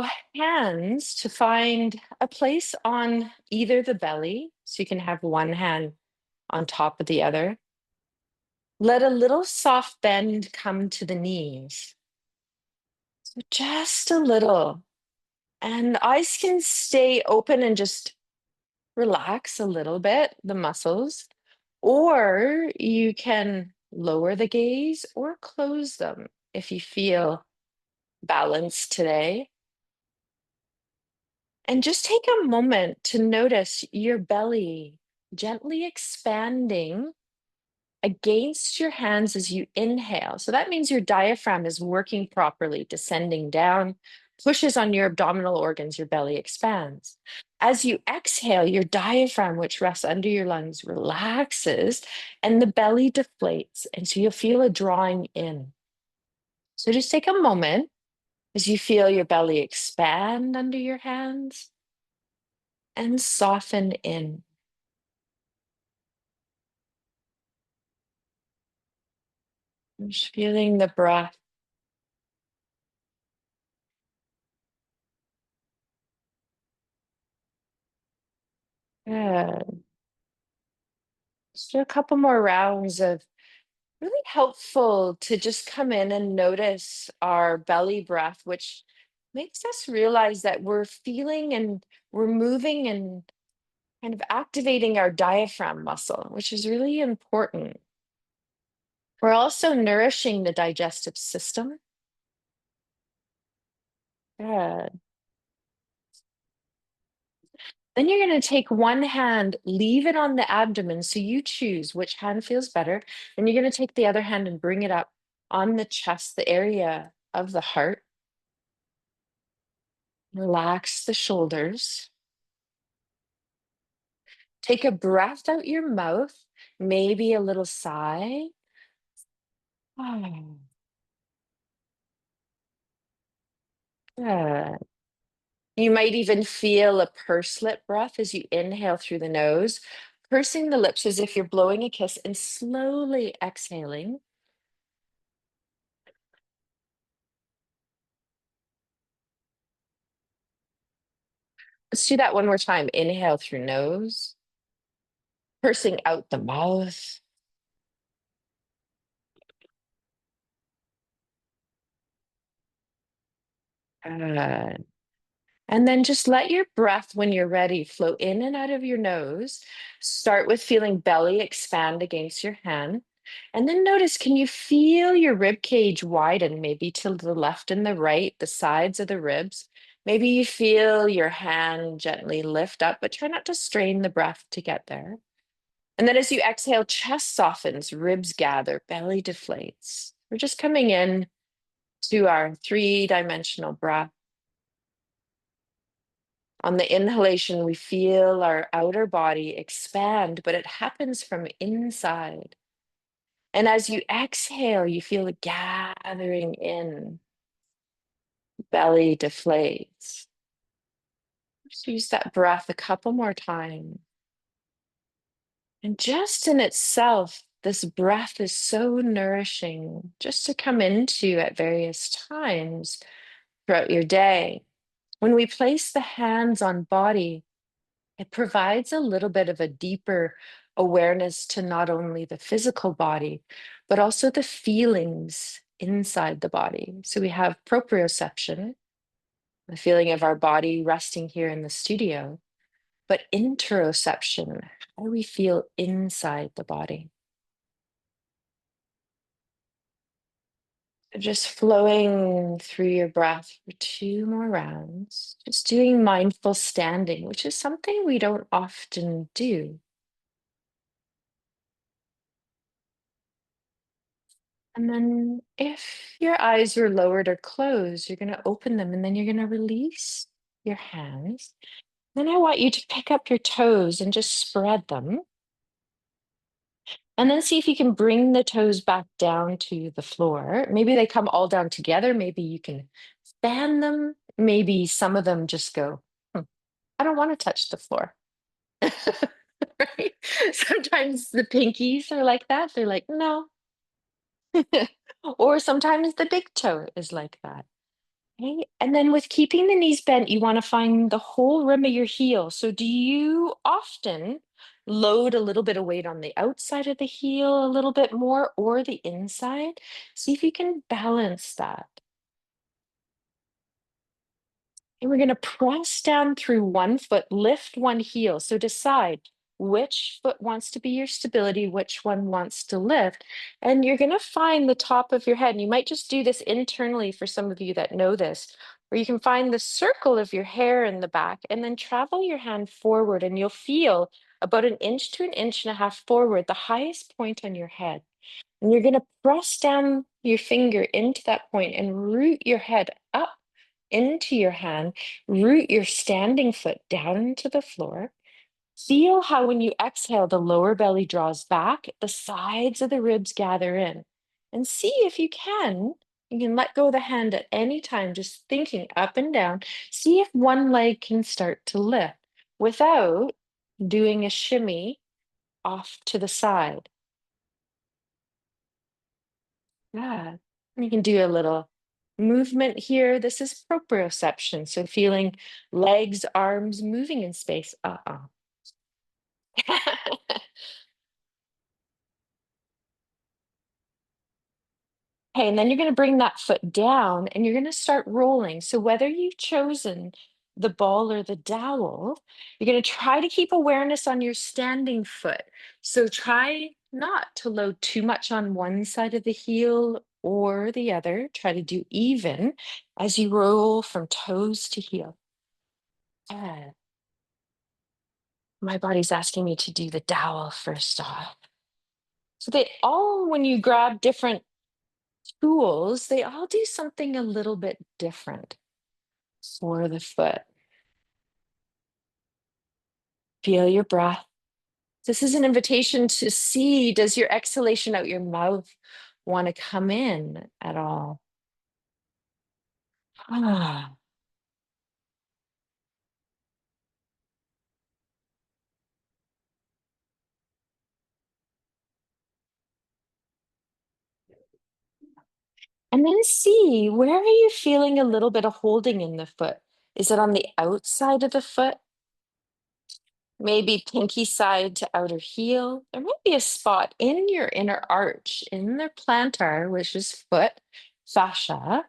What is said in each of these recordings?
allow hands to find a place on either the belly, so you can have one hand on top of the other. Let a little soft bend come to the knees. So just a little. And eyes can stay open and just relax a little bit, the muscles, or you can lower the gaze or close them if you feel balanced today. And just take a moment to notice your belly gently expanding against your hands as you inhale. So that means your diaphragm is working properly, descending down, pushes on your abdominal organs, your belly expands. As you exhale, your diaphragm, which rests under your lungs, relaxes and the belly deflates. And so you'll feel a drawing in. So just take a moment as you feel your belly expand under your hands and soften in. Just feeling the breath. Good. Just do a couple more rounds of really helpful to just come in and notice our belly breath, which makes us realize that we're feeling and we're moving and kind of activating our diaphragm muscle, which is really important. We're also nourishing the digestive system. Good. Then you're going to take one hand, leave it on the abdomen. So you choose which hand feels better. Then you're going to take the other hand and bring it up on the chest, the area of the heart. Relax the shoulders. Take a breath out your mouth, maybe a little sigh. Oh, good. You might even feel a pursed lip breath as you inhale through the nose, pursing the lips as if you're blowing a kiss and slowly exhaling. Let's do that one more time. Inhale through nose, pursing out the mouth. Good. And then just let your breath, when you're ready, flow in and out of your nose. Start with feeling belly expand against your hand. And then notice, can you feel your rib cage widen, maybe to the left and the right, the sides of the ribs? Maybe you feel your hand gently lift up, but try not to strain the breath to get there. And then as you exhale, chest softens, ribs gather, belly deflates. We're just coming in to our three-dimensional breath. On the inhalation, we feel our outer body expand, but it happens from inside. And as you exhale, you feel it gathering in, belly deflates. Just use that breath a couple more times. And just in itself, this breath is so nourishing just to come into at various times throughout your day. When we place the hands on body, it provides a little bit of a deeper awareness to not only the physical body, but also the feelings inside the body. So we have proprioception, the feeling of our body resting here in the studio, but interoception, how do we feel inside the body? Just flowing through your breath for two more rounds, just doing mindful standing, which is something we don't often do. And then if your eyes are lowered or closed, you're going to open them and then you're going to release your hands. Then I want you to pick up your toes and just spread them. And then see if you can bring the toes back down to the floor. Maybe they come all down together. Maybe you can fan them. Maybe some of them just go, I don't want to touch the floor. Right? Sometimes the pinkies are like that. They're like, no. Or sometimes the big toe is like that. Okay. And then with keeping the knees bent, you want to find the whole rim of your heel. So do you often load a little bit of weight on the outside of the heel a little bit more or the inside? See if you can balance that. And we're going to press down through one foot, lift one heel. So decide which foot wants to be your stability, which one wants to lift. And you're going to find the top of your head. And you might just do this internally for some of you that know this, where you can find the circle of your hair in the back and then travel your hand forward. And you'll feel about an inch to an inch and a half forward, the highest point on your head. And you're going to press down your finger into that point and root your head up into your hand, root your standing foot down into the floor. Feel how when you exhale, the lower belly draws back, the sides of the ribs gather in. And see if you can let go of the hand at any time, just thinking up and down. See if one leg can start to lift without doing a shimmy off to the side. Yeah. You can do a little movement here. This is proprioception. So feeling legs, arms moving in space. Okay, and then you're going to bring that foot down and you're going to start rolling. So whether you've chosen the ball or the dowel, you're going to try to keep awareness on your standing foot. So try not to load too much on one side of the heel or the other. Try to do even as you roll from toes to heel. Good. My body's asking me to do the dowel first off. So they all, when you grab different tools, they all do something a little bit different for the foot. Feel your breath. This is an invitation to see, does your exhalation out your mouth want to come in at all? Ah. And then see, where are you feeling a little bit of holding in the foot? Is it on the outside of the foot? Maybe pinky side to outer heel. There might be a spot in your inner arch, in the plantar, which is foot fascia,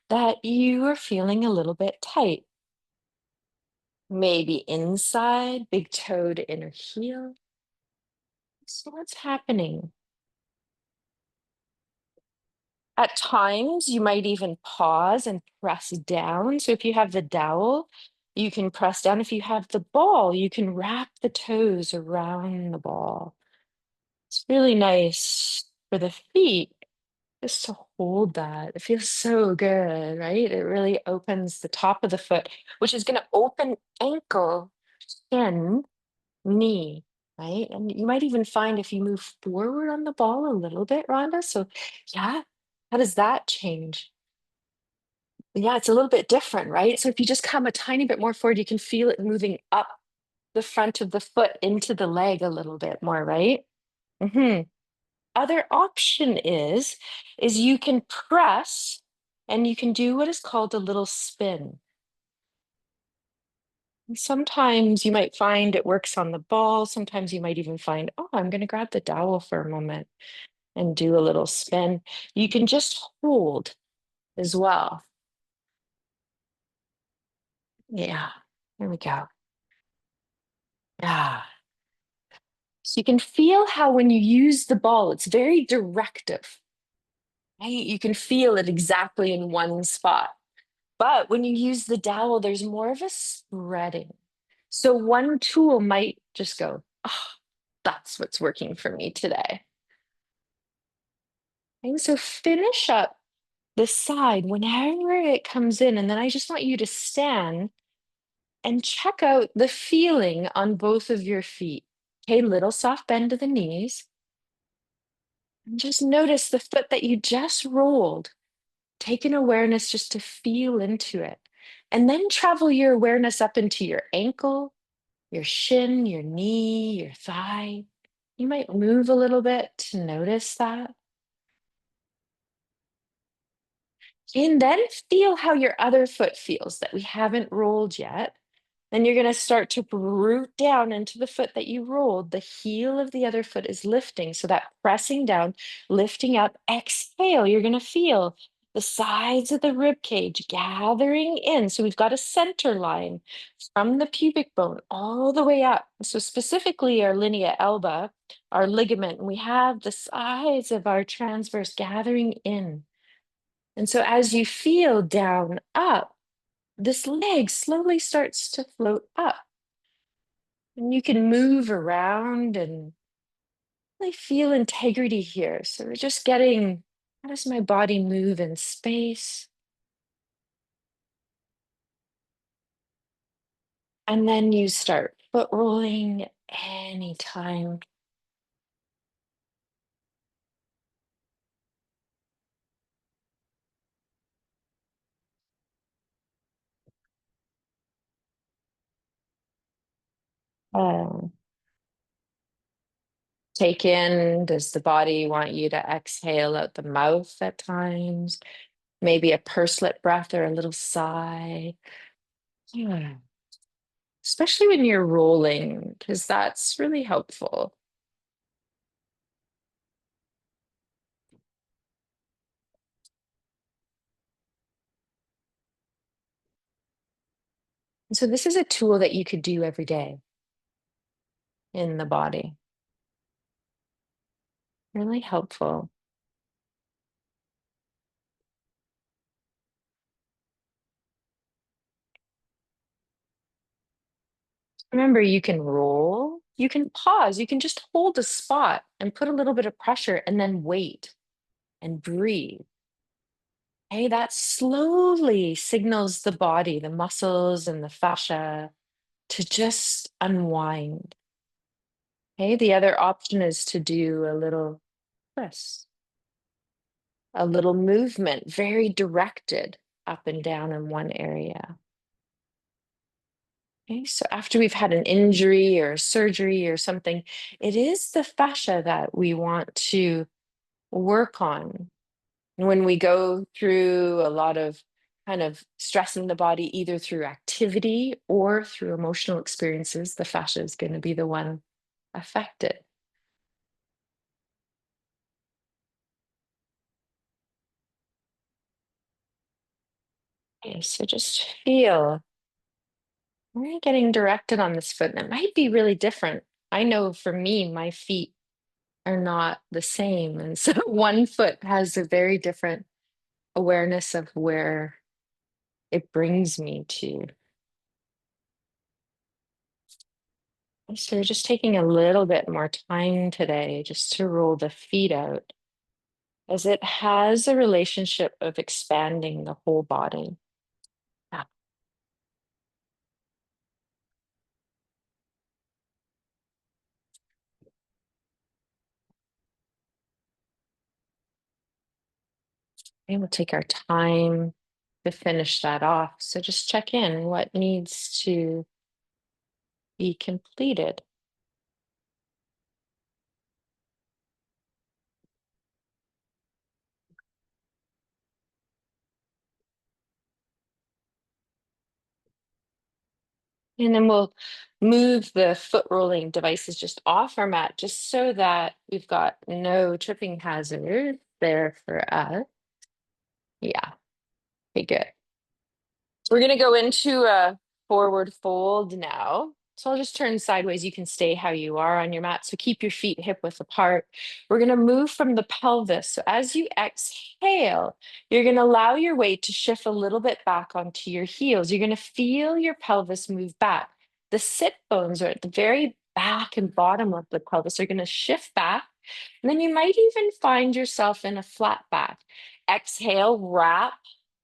that you are feeling a little bit tight. Maybe inside, big toe to inner heel. So what's happening? At times, you might even pause and press down. So if you have the dowel, you can press down. If you have the ball, you can wrap the toes around the ball. It's really nice for the feet just to hold that. It feels so good, right? It really opens the top of the foot, which is going to open ankle, shin, knee, right? And you might even find if you move forward on the ball a little bit, Rhonda. So, yeah, how does that change? Yeah, it's a little bit different, right? So, if you just come a tiny bit more forward, you can feel it moving up the front of the foot into the leg a little bit more, right? Hmm. Other option is you can press and you can do what is called a little spin. And sometimes you might find it works on the ball. Sometimes you might even find, oh, I'm going to grab the dowel for a moment and do a little spin. You can just hold as well. Yeah, there we go. Yeah. So you can feel how when you use the ball, it's very directive, right? You can feel it exactly in one spot. But when you use the dowel, there's more of a spreading. So one tool might just go, oh, that's what's working for me today. And so finish up the side whenever it comes in. And then I just want you to stand and check out the feeling on both of your feet. Okay, little soft bend to the knees. And just notice the foot that you just rolled. Take an awareness just to feel into it. And then travel your awareness up into your ankle, your shin, your knee, your thigh. You might move a little bit to notice that. And then feel how your other foot feels that we haven't rolled yet. Then you're going to start to root down into the foot that you rolled. The heel of the other foot is lifting. So that pressing down, lifting up, exhale, you're going to feel the sides of the rib cage gathering in. So we've got a center line from the pubic bone all the way up. So specifically our linea alba, our ligament, we have the sides of our transverse gathering in. And so as you feel down, up, this leg slowly starts to float up. And you can move around and really feel integrity here. So we're just getting, how does my body move in space? And then you start foot rolling anytime. Uh, Take in, does the body want you to exhale out the mouth at times? Maybe a pursed breath or a little sigh. Yeah. Especially when you're rolling, because that's really helpful. And so this is a tool that you could do every day in the body. Really helpful. Remember, you can roll, you can pause, you can just hold a spot and put a little bit of pressure and then wait and breathe. Hey, that slowly signals the body, the muscles and the fascia to just unwind. Okay, the other option is to do a little twist, a little movement, very directed up and down in one area. Okay, so after we've had an injury or surgery or something, it is the fascia that we want to work on. When we go through a lot of kind of stress in the body, either through activity or through emotional experiences, the fascia is going to be the one affected. Okay, so just feel we're getting directed on this foot, and it might be really different. I know for me, my feet are not the same. And so one foot has a very different awareness of where it brings me to. So we're just taking a little bit more time today just to roll the feet out, as it has a relationship of expanding the whole body. Yeah. And we'll take our time to finish that off. So just check in what needs to be completed. And then we'll move the foot rolling devices just off our mat, just so that we've got no tripping hazard there for us. Yeah, okay, good. We're going to go into a forward fold now. So I'll just turn sideways. You can stay how you are on your mat. So keep your feet hip width apart. We're going to move from the pelvis. So as you exhale, you're going to allow your weight to shift a little bit back onto your heels. You're going to feel your pelvis move back. The sit bones are at the very back and bottom of the pelvis are going to shift back. And then you might even find yourself in a flat back. Exhale, wrap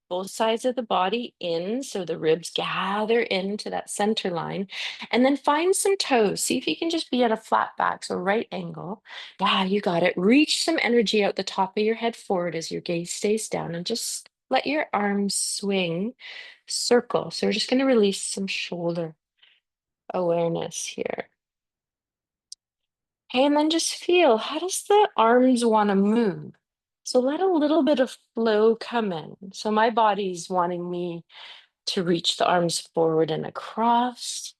both sides of the body in so the ribs gather into that center line, and then find some toes. See if you can just be at a flat back, so right angle. Yeah, you got it. Reach some energy out the top of your head forward as your gaze stays down, and just let your arms swing, circle. So we're just going to release some shoulder awareness here. Okay, and then just feel, how does the arms want to move? So let a little bit of flow come in. So my body's wanting me to reach the arms forward and across,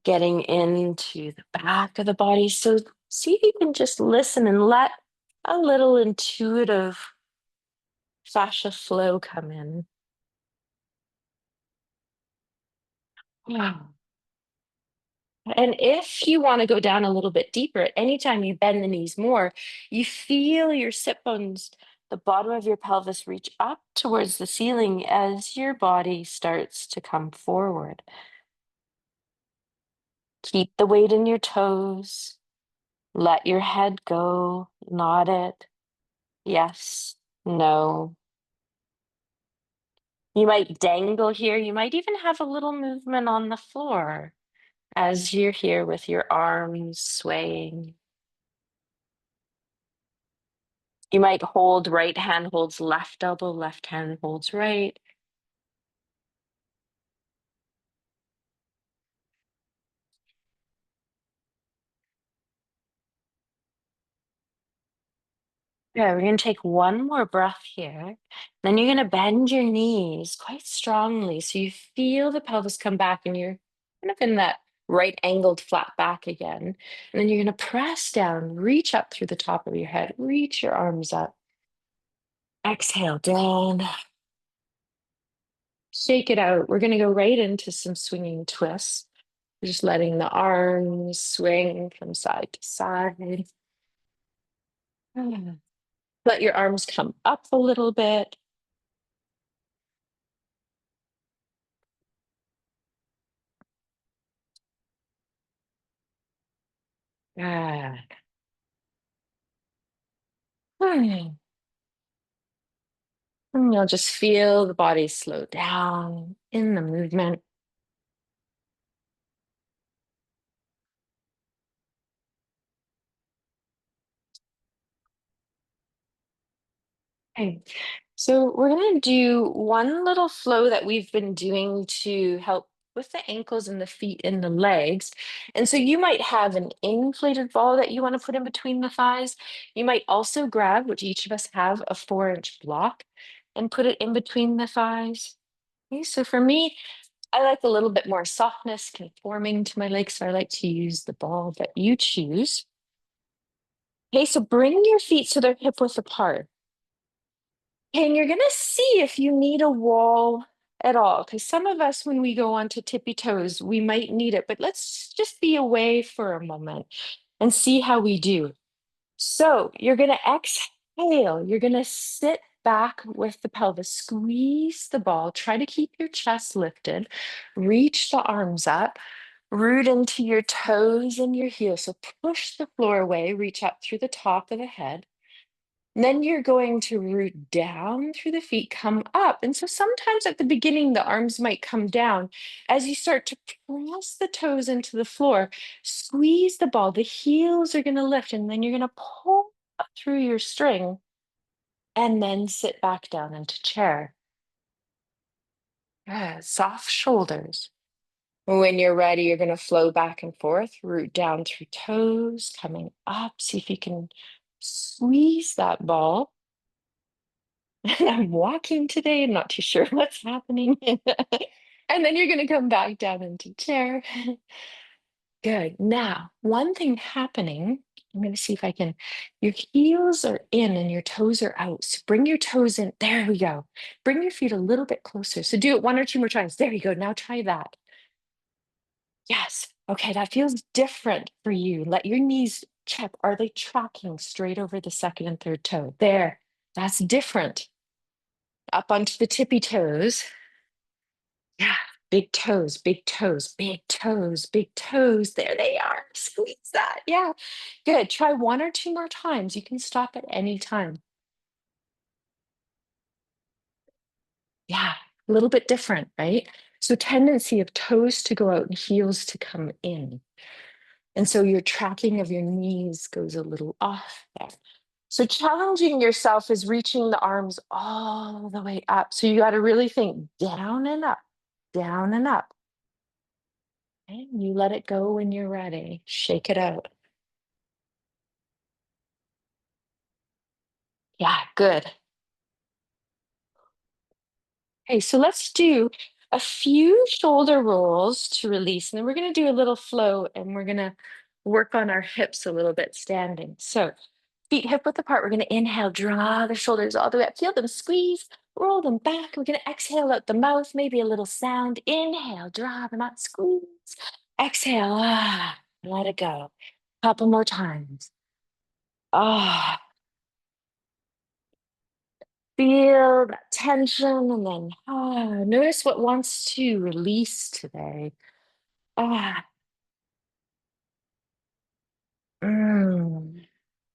getting into the back of the body. So see if you can just listen and let a little intuitive fascia flow come in. Wow. And if you want to go down a little bit deeper, anytime you bend the knees more, you feel your sit bones, the bottom of your pelvis reach up towards the ceiling as your body starts to come forward. Keep the weight in your toes. Let your head go. Nod it. Yes. No. You might dangle here. You might even have a little movement on the floor as you're here with your arms swaying. You might hold right hand holds left elbow, left hand holds right. Yeah, we're going to take one more breath here. Then you're going to bend your knees quite strongly so you feel the pelvis come back and you're kind of in that right angled flat back again. And then you're going to press down, reach up through the top of your head, reach your arms up. Exhale down, shake it out. We're going to go right into some swinging twists. Just letting the arms swing from side to side. Let your arms come up a little bit. Good. And you'll just feel the body slow down in the movement. Okay. So we're going to do one little flow that we've been doing to help with the ankles and the feet and the legs. And so you might have an inflated ball that you want to put in between the thighs. You might also grab, which each of us have, a 4-inch block and put it in between the thighs. Okay, so for me, I like a little bit more softness conforming to my legs, so I like to use the ball that you choose. Okay, so bring your feet so they're hip width apart. Okay, and you're gonna see if you need a wall at all, because some of us, when we go onto tippy toes, we might need it, but let's just be away for a moment and see how we do. So you're gonna exhale, you're gonna sit back with the pelvis, squeeze the ball, try to keep your chest lifted, reach the arms up. Root into your toes and your heels. So push the floor away, reach up through the top of the head. And then you're going to root down through the feet, come up. And so sometimes at the beginning, the arms might come down. As you start to press the toes into the floor, squeeze the ball. The heels are going to lift, and then you're going to pull up through your string and then sit back down into chair. Good. Soft shoulders. When you're ready, you're going to flow back and forth, root down through toes, coming up. See if you can squeeze that ball. I'm walking today. I'm not too sure what's happening. And then you're going to come back down into chair. Good. Now, one thing happening, I'm going to see if I can. Your heels are in and your toes are out. So bring your toes in. There we go. Bring your feet a little bit closer. So do it one or two more times. There you go. Now try that. Yes. Okay, that feels different for you. Let your knees check. Are they tracking straight over the second and third toe? There. That's different. Up onto the tippy toes. Yeah. Big toes, big toes, big toes, big toes. There they are. Squeeze that. Yeah. Good. Try one or two more times. You can stop at any time. Yeah. A little bit different, right? So tendency of toes to go out and heels to come in. And so your tracking of your knees goes a little off there. So challenging yourself is reaching the arms all the way up. So you got to really think down and up, down and up. And you let it go when you're ready. Shake it out. Yeah, good. Okay, so let's do a few shoulder rolls to release, and then we're going to do a little flow and we're going to work on our hips a little bit standing. So, feet hip width apart. We're going to inhale, draw the shoulders all the way up, feel them squeeze, roll them back. We're going to exhale out the mouth, maybe a little sound. Inhale, draw them out, squeeze. Exhale, let it go. Couple more times. Ah, feel that tension and then notice what wants to release today. Ah, mm.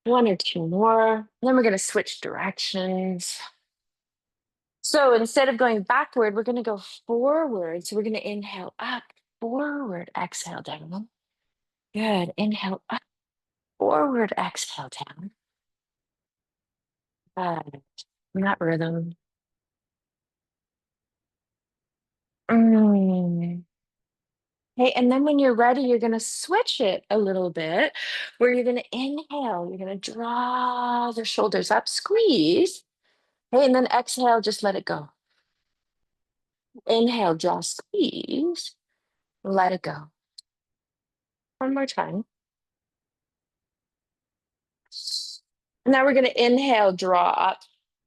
One or two more. Then we're going to switch directions. So instead of going backward, we're going to go forward. So we're going to inhale up, forward, exhale down. Good. Inhale up, forward, exhale down. Good. In that rhythm. Mm. Okay, and then when you're ready, you're going to switch it a little bit where you're going to inhale, you're going to draw the shoulders up, squeeze. Okay, and then exhale, just let it go. Inhale, draw, squeeze, let it go. One more time. Now we're going to inhale, draw up,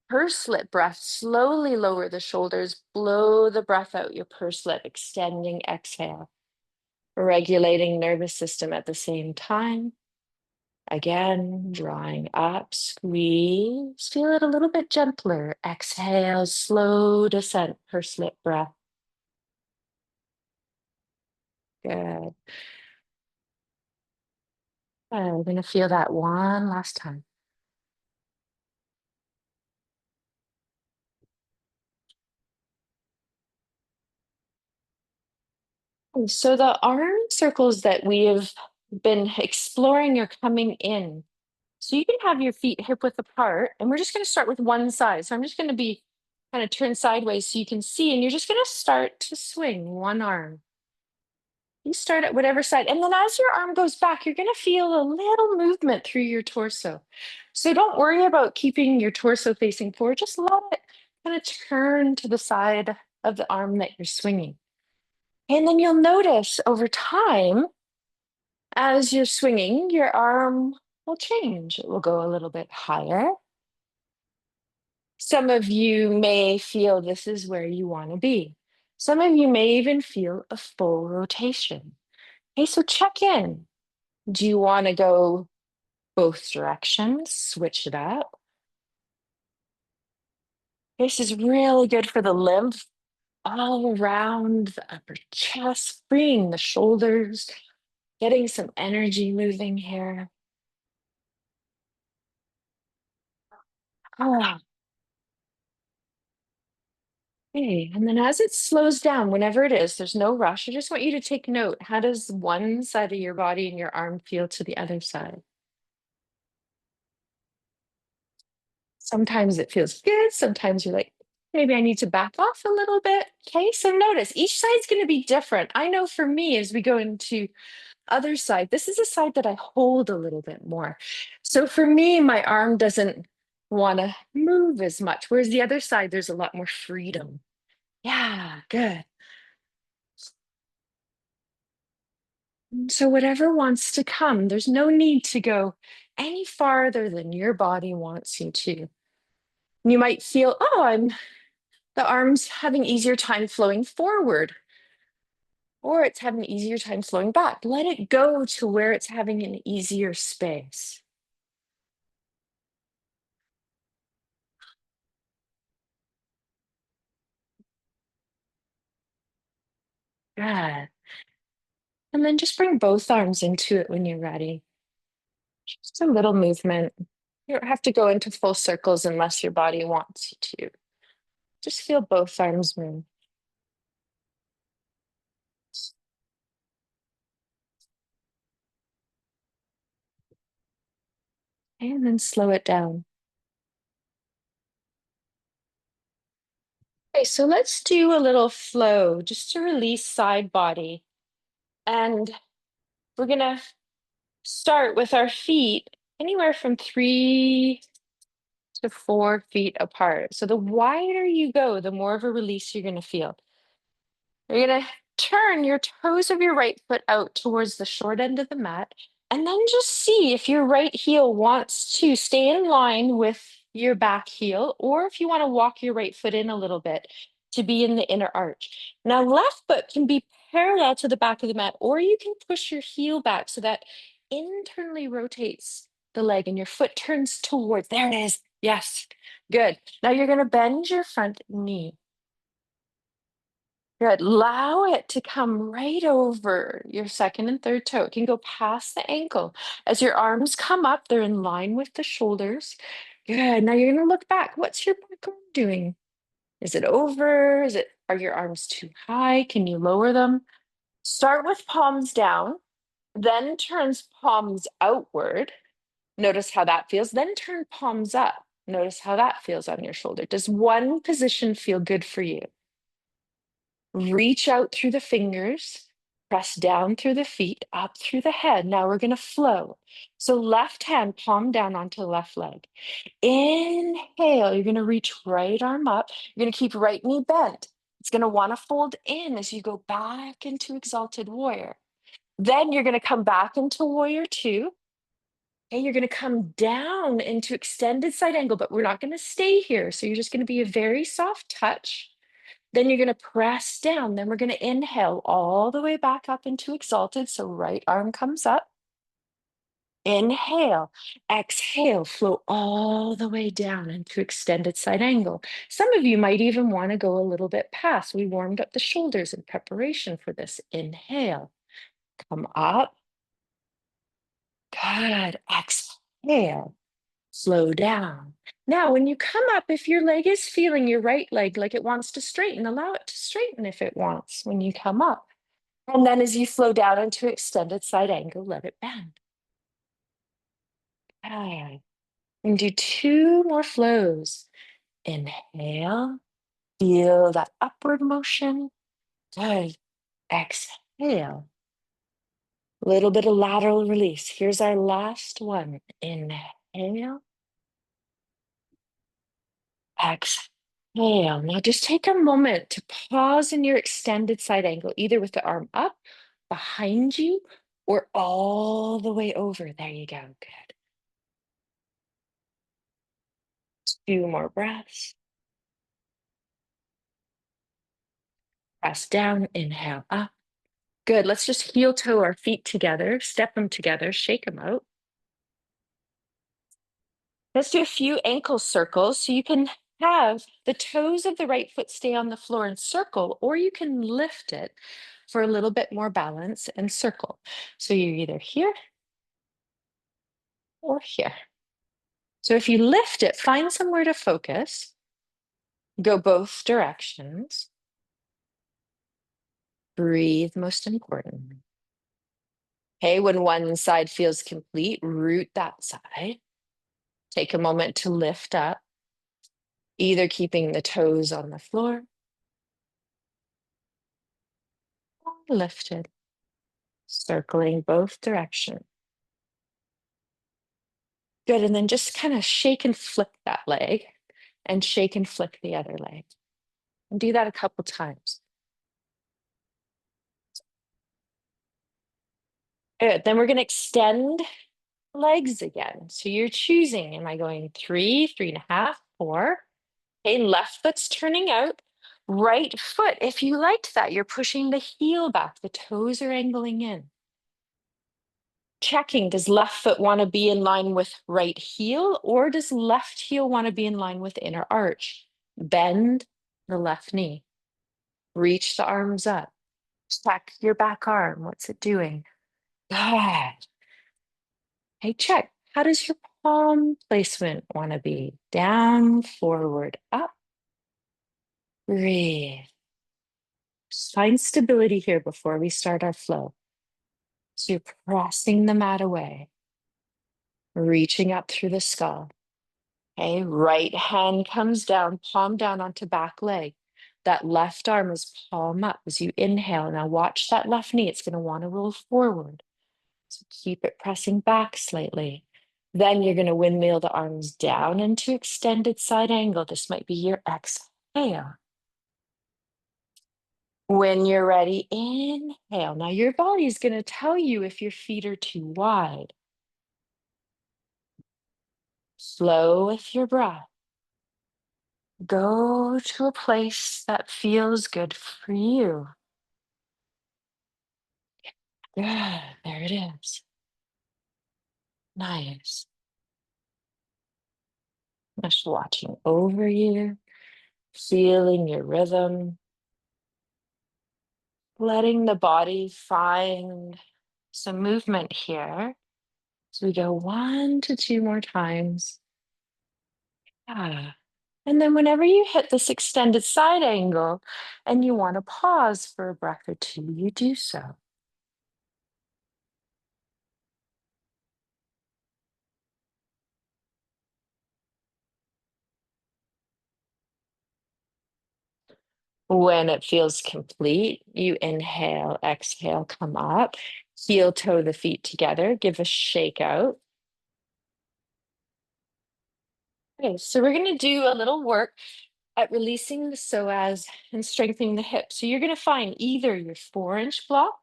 purse lip breath. Slowly lower the shoulders, blow the breath out your purse lip, extending exhale, regulating nervous system at the same time. Again, drawing up, squeeze, feel it a little bit gentler. Exhale, slow descent, purse lip breath. Good. We're going to feel that one last time. So the arm circles that we have been exploring are coming in. So you can have your feet hip width apart, and we're just going to start with one side. So I'm just going to be kind of turned sideways so you can see, and you're just going to start to swing one arm. You start at whatever side. And then as your arm goes back, you're going to feel a little movement through your torso. So don't worry about keeping your torso facing forward. Just let it kind of turn to the side of the arm that you're swinging. And then you'll notice over time, as you're swinging, your arm will change. It will go a little bit higher. Some of you may feel this is where you want to be. Some of you may even feel a full rotation. Hey, so check in. Do you want to go both directions? Switch it up. This is really good for the lymph all around the upper chest, freeing the shoulders, getting some energy moving here. Ah, okay. And then as it slows down, whenever it is, there's no rush. I just want you to take note. How does one side of your body and your arm feel to the other side? Sometimes it feels good. Sometimes you're like, maybe I need to back off a little bit. Okay, so notice each side's going to be different. I know for me, as we go into other side, this is a side that I hold a little bit more. So for me, my arm doesn't want to move as much, whereas the other side, there's a lot more freedom. Yeah, good. So whatever wants to come, there's no need to go any farther than your body wants you to. You might feel, oh, I'm the arm's having easier time flowing forward, or it's having an easier time flowing back. Let it go to where it's having an easier space. Good. And then just bring both arms into it when you're ready. Just a little movement. You don't have to go into full circles unless your body wants you to. Just feel both arms move. And then slow it down. Okay, so let's do a little flow just to release side body. And we're going to start with our feet anywhere from 3 to 4 feet apart. So the wider you go, the more of a release you're going to feel. You're going to turn your toes of your right foot out towards the short end of the mat, and then just see if your right heel wants to stay in line with your back heel, or if you want to walk your right foot in a little bit to be in the inner arch. Now, left foot can be parallel to the back of the mat, or you can push your heel back so that internally rotates the leg and your foot turns towards. There it is. Yes. Good. Now you're going to bend your front knee. Good. Allow it to come right over your second and third toe. It can go past the ankle. As your arms come up, they're in line with the shoulders. Good. Now you're going to look back. What's your back arm doing? Is it over? Are your arms too high? Can you lower them? Start with palms down, then turns palms outward. Notice how that feels. Then turn palms up. Notice how that feels on your shoulder. Does one position feel good for you? Reach out through the fingers, press down through the feet, up through the head. Now we're going to flow. So left hand, palm down onto the left leg. Inhale, you're going to reach right arm up. You're going to keep right knee bent. It's going to want to fold in as you go back into exalted warrior. Then you're going to come back into warrior two. And you're going to come down into extended side angle, but we're not going to stay here. So you're just going to be a very soft touch. Then you're going to press down. Then we're going to inhale all the way back up into exalted. So right arm comes up. Inhale, exhale, flow all the way down into extended side angle. Some of you might even want to go a little bit past. We warmed up the shoulders in preparation for this. Inhale, come up. Good. Exhale, slow down. Now, when you come up, if your leg is feeling your right leg like it wants to straighten, allow it to straighten if it wants when you come up. And then as you flow down into extended side angle, let it bend. Okay. And do 2 more flows. Inhale, feel that upward motion. Good. Exhale. A little bit of lateral release. Here's our last one. Inhale. Exhale. Now just take a moment to pause in your extended side angle, either with the arm up, behind you, or all the way over. There you go. Good. 2 more breaths. Press down, inhale up. Good. Let's just heel toe our feet together, step them together, shake them out. Let's do a few ankle circles. So you can have the toes of the right foot stay on the floor and circle, or you can lift it for a little bit more balance and circle. So you're either here or here. So if you lift it, find somewhere to focus, go both directions. Breathe, most important. Okay, when one side feels complete, root that side. Take a moment to lift up, either keeping the toes on the floor or lifted, circling both directions. Good, and then just kind of shake and flick that leg and shake and flick the other leg. And do that a couple times. Good, then we're gonna extend legs again. So you're choosing, am I going 3, 3.5, 4? Okay, left foot's turning out. Right foot, if you liked that, you're pushing the heel back. The toes are angling in. Checking, does left foot want to be in line with right heel, or does left heel want to be in line with inner arch? Bend the left knee. Reach the arms up. Check your back arm. What's it doing? Good. Hey, check. How does your palm placement want to be? Down, forward, up. Breathe. Just find stability here before we start our flow. So you're pressing the mat away, reaching up through the skull. Okay, right hand comes down, palm down onto back leg. That left arm is palm up as you inhale. Now watch that left knee. It's going to want to roll forward. So keep it pressing back slightly. Then you're going to windmill the arms down into extended side angle. This might be your exhale. When you're ready, inhale. Now your body is going to tell you if your feet are too wide. Slow with your breath. Go to a place that feels good for you. Good. There it is. Nice. Just watching over you, feeling your rhythm, letting the body find some movement here. So we go 1 to 2 more times. Yeah. And then whenever you hit this extended side angle and you want to pause for a breath or two, you do so. When it feels complete, you inhale, exhale, come up, heel toe the feet together, give a shake out. Okay, so we're going to do a little work at releasing the psoas and strengthening the hips. So you're going to find either your 4-inch block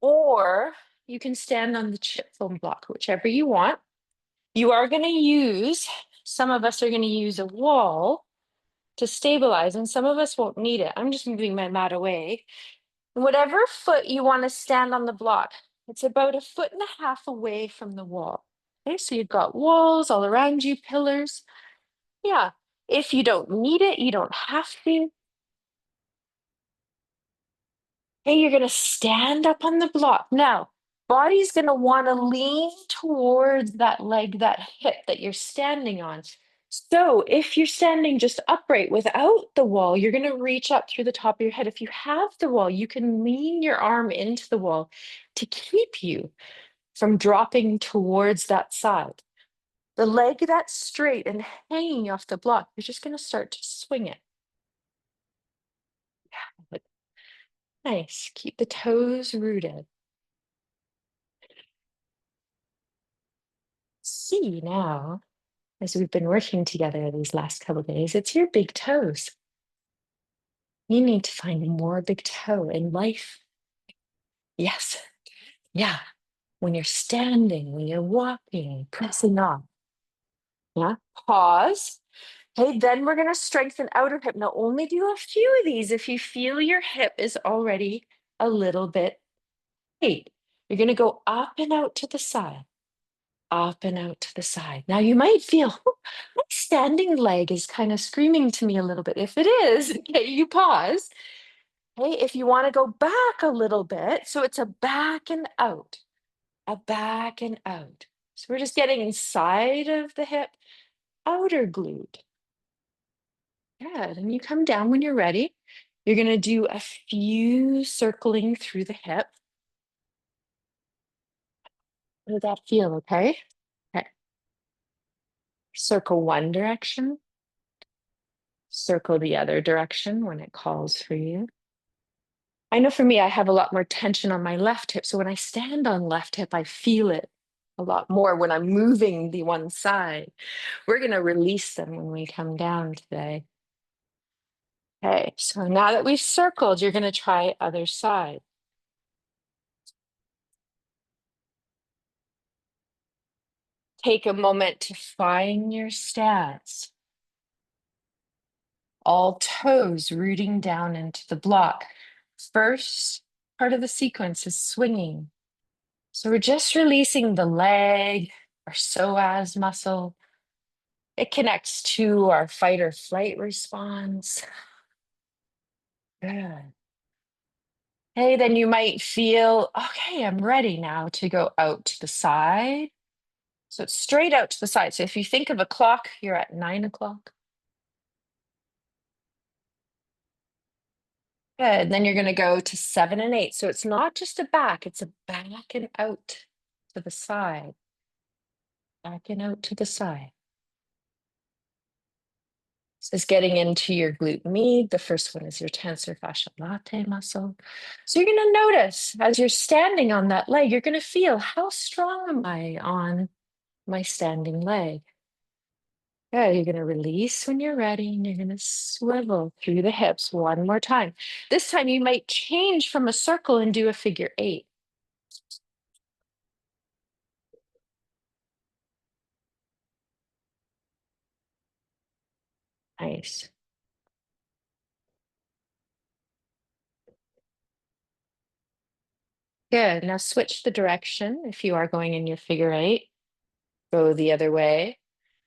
or you can stand on the chip foam block, whichever you want. You are going to use, some of us are going to use a wall to stabilize, and some of us won't need it. I'm just moving my mat away. Whatever foot you want to stand on the block, it's about 1.5 feet away from the wall. Okay, so you've got walls all around you, pillars. Yeah, if you don't need it, you don't have to. Hey, you're going to stand up on the block. Now, body's going to want to lean towards that leg, that hip that you're standing on. So if you're standing just upright without the wall, you're going to reach up through the top of your head. If you have the wall, you can lean your arm into the wall to keep you from dropping towards that side. The leg that's straight and hanging off the block, you're just going to start to swing it. Nice. Keep the toes rooted. See now, as we've been working together these last couple of days, it's your big toes. You need to find more big toe in life. Yes. Yeah. When you're standing, when you're walking, pressing off. Yeah. Pause. Okay, then we're going to strengthen outer hip. Now, only do a few of these if you feel your hip is already a little bit tight. You're going to go up and out to the side, up and out to the side. Now, you might feel, "Oh, my standing leg is kind of screaming to me a little bit." If it is, okay, you pause. Okay, if you want to go back a little bit, so it's a back and out, a back and out. So we're just getting inside of the hip, outer glute. Good. And you come down when you're ready. You're going to do a few circling through the hip. How does that feel? Okay. Okay. Circle one direction, circle the other direction when it calls for you. I know for me, I have a lot more tension on my left hip. So when I stand on left hip, I feel it a lot more when I'm moving the one side. We're going to release them when we come down today. Okay, so now that we've circled, you're going to try other side. Take a moment to find your stance. All toes rooting down into the block. First part of the sequence is swinging. So we're just releasing the leg, our psoas muscle. It connects to our fight or flight response. Good. Hey, then you might feel, okay, I'm ready now to go out to the side. So it's straight out to the side. So if you think of a clock, you're at 9 o'clock. Good. Then you're going to go to 7 and 8. So it's not just a back, it's a back and out to the side. Back and out to the side. This is getting into your glute med. The first one is your tensor fascia latae muscle. So you're going to notice as you're standing on that leg, you're going to feel, how strong am I on my standing leg. Good. You're going to release when you're ready, and you're going to swivel through the hips one more time. This time you might change from a circle and do a figure eight. Nice. Good. Now switch the direction. If you are going in your figure eight, go the other way.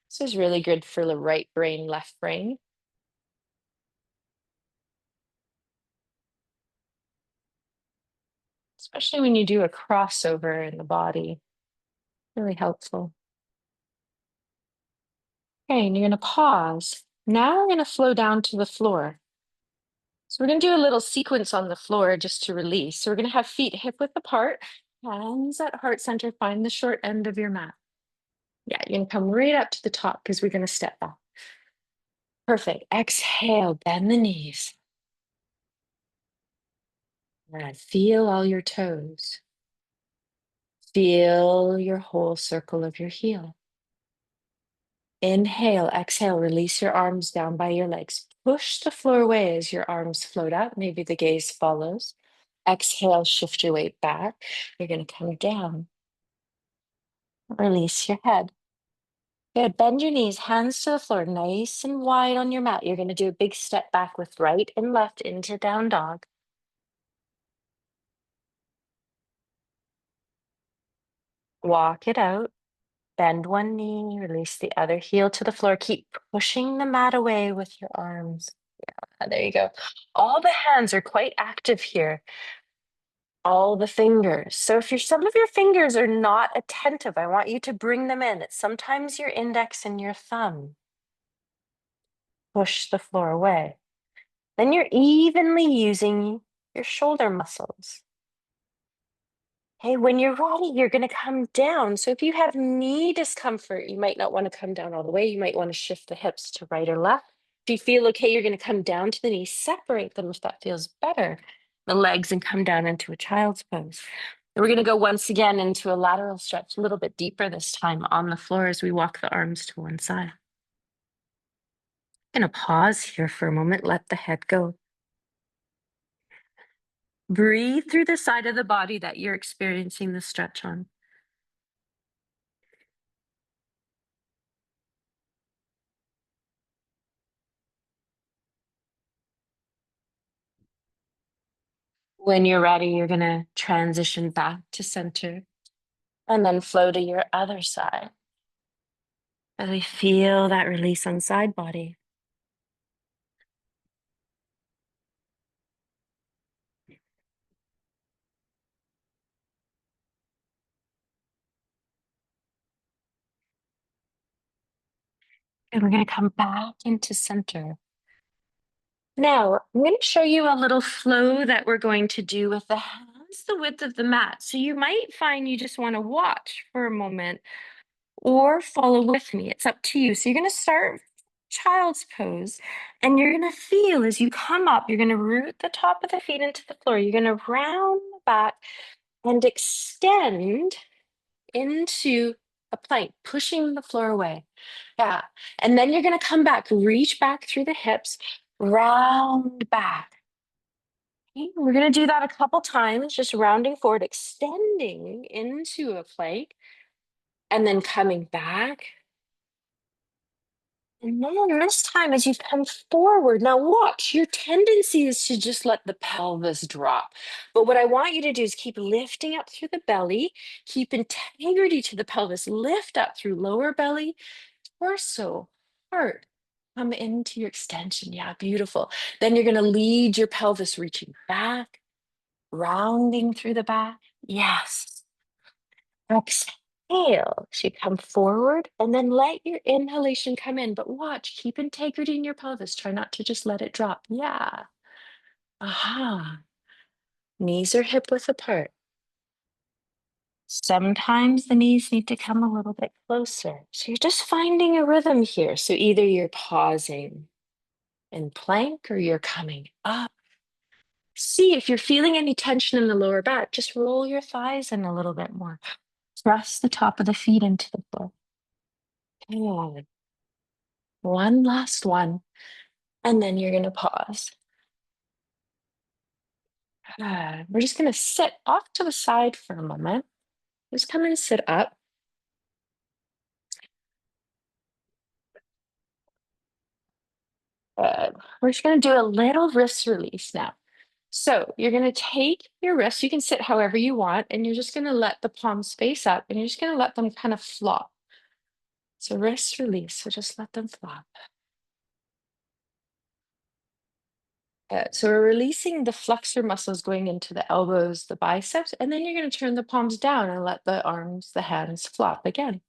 This is really good for the right brain, left brain, especially when you do a crossover in the body. Really helpful. Okay, and you're going to pause. Now we're going to flow down to the floor. So we're going to do a little sequence on the floor just to release. So we're going to have feet hip width apart, hands at heart center, find the short end of your mat. Yeah, you're going to come right up to the top because we're going to step back. Perfect. Exhale, bend the knees. And feel all your toes. Feel your whole circle of your heel. Inhale, exhale, release your arms down by your legs. Push the floor away as your arms float up. Maybe the gaze follows. Exhale, shift your weight back. You're going to come down. Release your head. Good. Bend your knees, hands to the floor, nice and wide on your mat. You're going to do a big step back with right and left into down dog. Walk it out. Bend one knee, release the other heel to the floor. Keep pushing the mat away with your arms. Yeah, there you go. All the hands are quite active here. All the fingers. So if some of your fingers are not attentive, I want you to bring them in. It's sometimes your index and your thumb. Push the floor away. Then you're evenly using your shoulder muscles. Hey, when you're ready, you're going to come down. So if you have knee discomfort, you might not want to come down all the way. You might want to shift the hips to right or left. If you feel okay, you're going to come down to the knees, separate them if that feels better. The legs, and come down into a child's pose. And we're going to go once again into a lateral stretch, a little bit deeper this time on the floor as we walk the arms to one side. I'm going to pause here for a moment, let the head go. Breathe through the side of the body that you're experiencing the stretch on. When you're ready, you're going to transition back to center and then flow to your other side. Really feel that release on side body. And we're going to come back into center. Now, I'm going to show you a little flow that we're going to do with the hands the width of the mat. So you might find you just want to watch for a moment or follow with me. It's up to you. So you're going to start child's pose, and you're going to feel as you come up, you're going to root the top of the feet into the floor. You're going to round the back and extend into a plank, pushing the floor away. Yeah. And then you're going to come back, reach back through the hips, round back. Okay, we're going to do that a couple times, just rounding forward, extending into a plank, and then coming back. And then this time, as you come forward, now watch, your tendency is to just let the pelvis drop. But what I want you to do is keep lifting up through the belly, keep integrity to the pelvis, lift up through lower belly, torso, heart. Come into your extension. Yeah, beautiful. Then you're going to lead your pelvis reaching back, rounding through the back. Yes. Exhale. So you come forward and then let your inhalation come in. But watch, keep integrity in your pelvis. Try not to just let it drop. Yeah. Aha. Knees are hip width apart. Sometimes the knees need to come a little bit closer. So you're just finding a rhythm here. So either you're pausing in plank or you're coming up. See if you're feeling any tension in the lower back, just roll your thighs in a little bit more. Press the top of the feet into the floor. Good. One last one. And then you're going to pause. Good. We're just going to sit off to the side for a moment. Just come and sit up. Good. We're just going to do a little wrist release now. So you're going to take your wrists. You can sit however you want, and you're just going to let the palms face up, and you're just going to let them kind of flop. So wrist release. So just let them flop. So we're releasing the flexor muscles going into the elbows, the biceps, and then you're going to turn the palms down and let the arms, the hands flop again.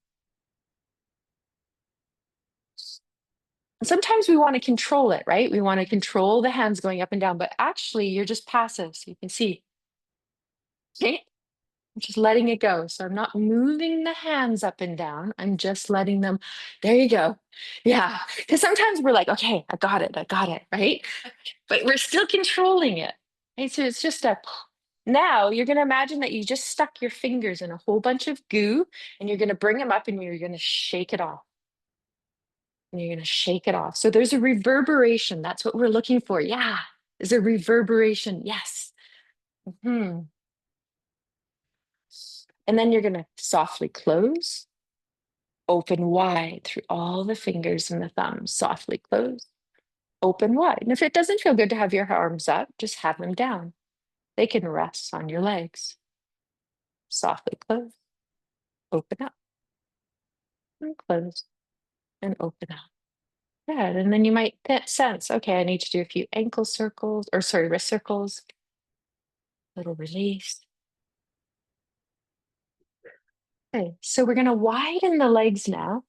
Sometimes we want to control it, right? We want to control the hands going up and down, but actually you're just passive. So you can see, okay? I'm just letting it go. So I'm not moving the hands up and down. I'm just letting them, there you go. Yeah. Because sometimes we're like, okay, I got it, right? But we're still controlling it. Right? So it's just a, now you're going to imagine that you just stuck your fingers in a whole bunch of goo and you're going to bring them up and you're going to shake it off. And you're going to shake it off. So there's a reverberation. That's what we're looking for. Yeah. Is a reverberation. Yes. Hmm. And then you're going to softly close, open wide through all the fingers and the thumbs. Softly close, open wide. And if it doesn't feel good to have your arms up, just have them down. They can rest on your legs. Softly close, open up, and close, and open up. Good. And then you might sense, okay, I need to do a few ankle circles, or sorry, wrist circles, little release. Okay, so we're going to widen the legs now.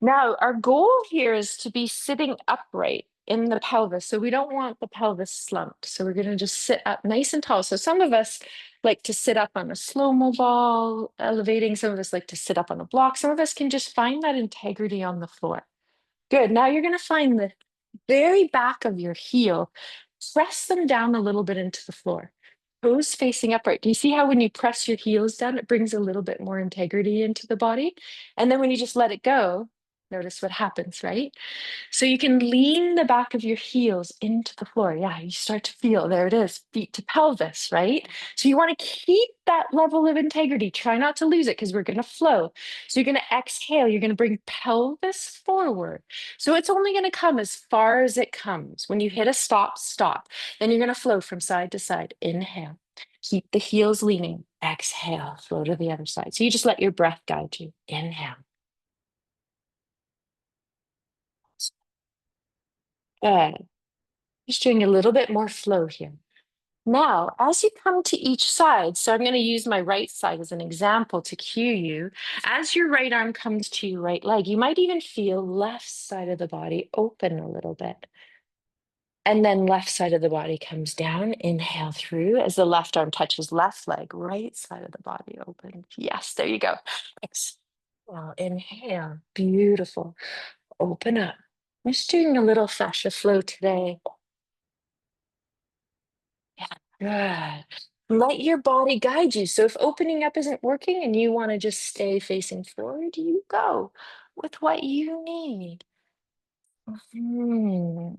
Now, our goal here is to be sitting upright in the pelvis. So we don't want the pelvis slumped. So we're going to just sit up nice and tall. So some of us like to sit up on a slow-mo ball, elevating. Some of us like to sit up on a block. Some of us can just find that integrity on the floor. Good. Now you're going to find the very back of your heel, press them down a little bit into the floor. Toes facing upright. Do you see how when you press your heels down, it brings a little bit more integrity into the body? And then when you just let it go, notice what happens, right? So you can lean the back of your heels into the floor. Yeah, you start to feel, there it is, feet to pelvis, right? So you want to keep that level of integrity. Try not to lose it because we're going to flow. So you're going to exhale. You're going to bring pelvis forward. So it's only going to come as far as it comes. When you hit a stop, stop. Then you're going to flow from side to side. Inhale. Keep the heels leaning. Exhale. Flow to the other side. So you just let your breath guide you. Inhale. Good. Just doing a little bit more flow here. Now, as you come to each side, so I'm going to use my right side as an example to cue you. As your right arm comes to your right leg, you might even feel left side of the body open a little bit. And then left side of the body comes down. Inhale through as the left arm touches left leg, right side of the body open. Yes, there you go. Exhale, inhale. Beautiful. Open up. I'm just doing a little fascia flow today. Yeah, good. Let your body guide you. So if opening up isn't working and you want to just stay facing forward, you go with what you need. Mhm.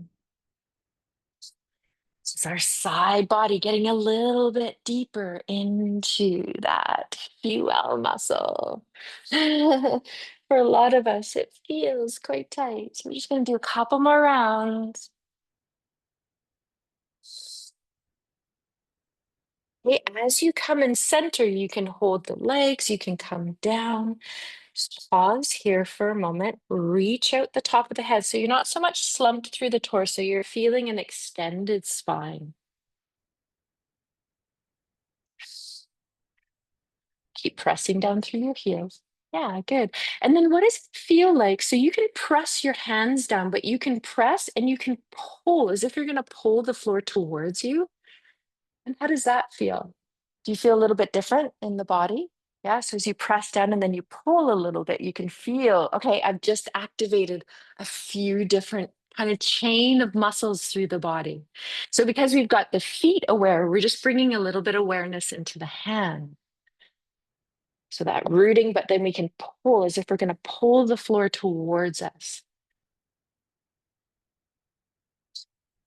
This is our side body getting a little bit deeper into that fuel muscle. For a lot of us, it feels quite tight. So we're just going to do a couple more rounds. Okay, as you come in center, you can hold the legs, you can come down. Just pause here for a moment. Reach out the top of the head so you're not so much slumped through the torso, you're feeling an extended spine. Keep pressing down through your heels. Yeah, good. And then what does it feel like? So you can press your hands down, but you can press and you can pull as if you're going to pull the floor towards you. And how does that feel? Do you feel a little bit different in the body? Yeah, so as you press down and then you pull a little bit, you can feel, okay, I've just activated a few different kind of chain of muscles through the body. So because we've got the feet aware, we're just bringing a little bit awareness into the hand. So that rooting, but then we can pull as if we're going to pull the floor towards us.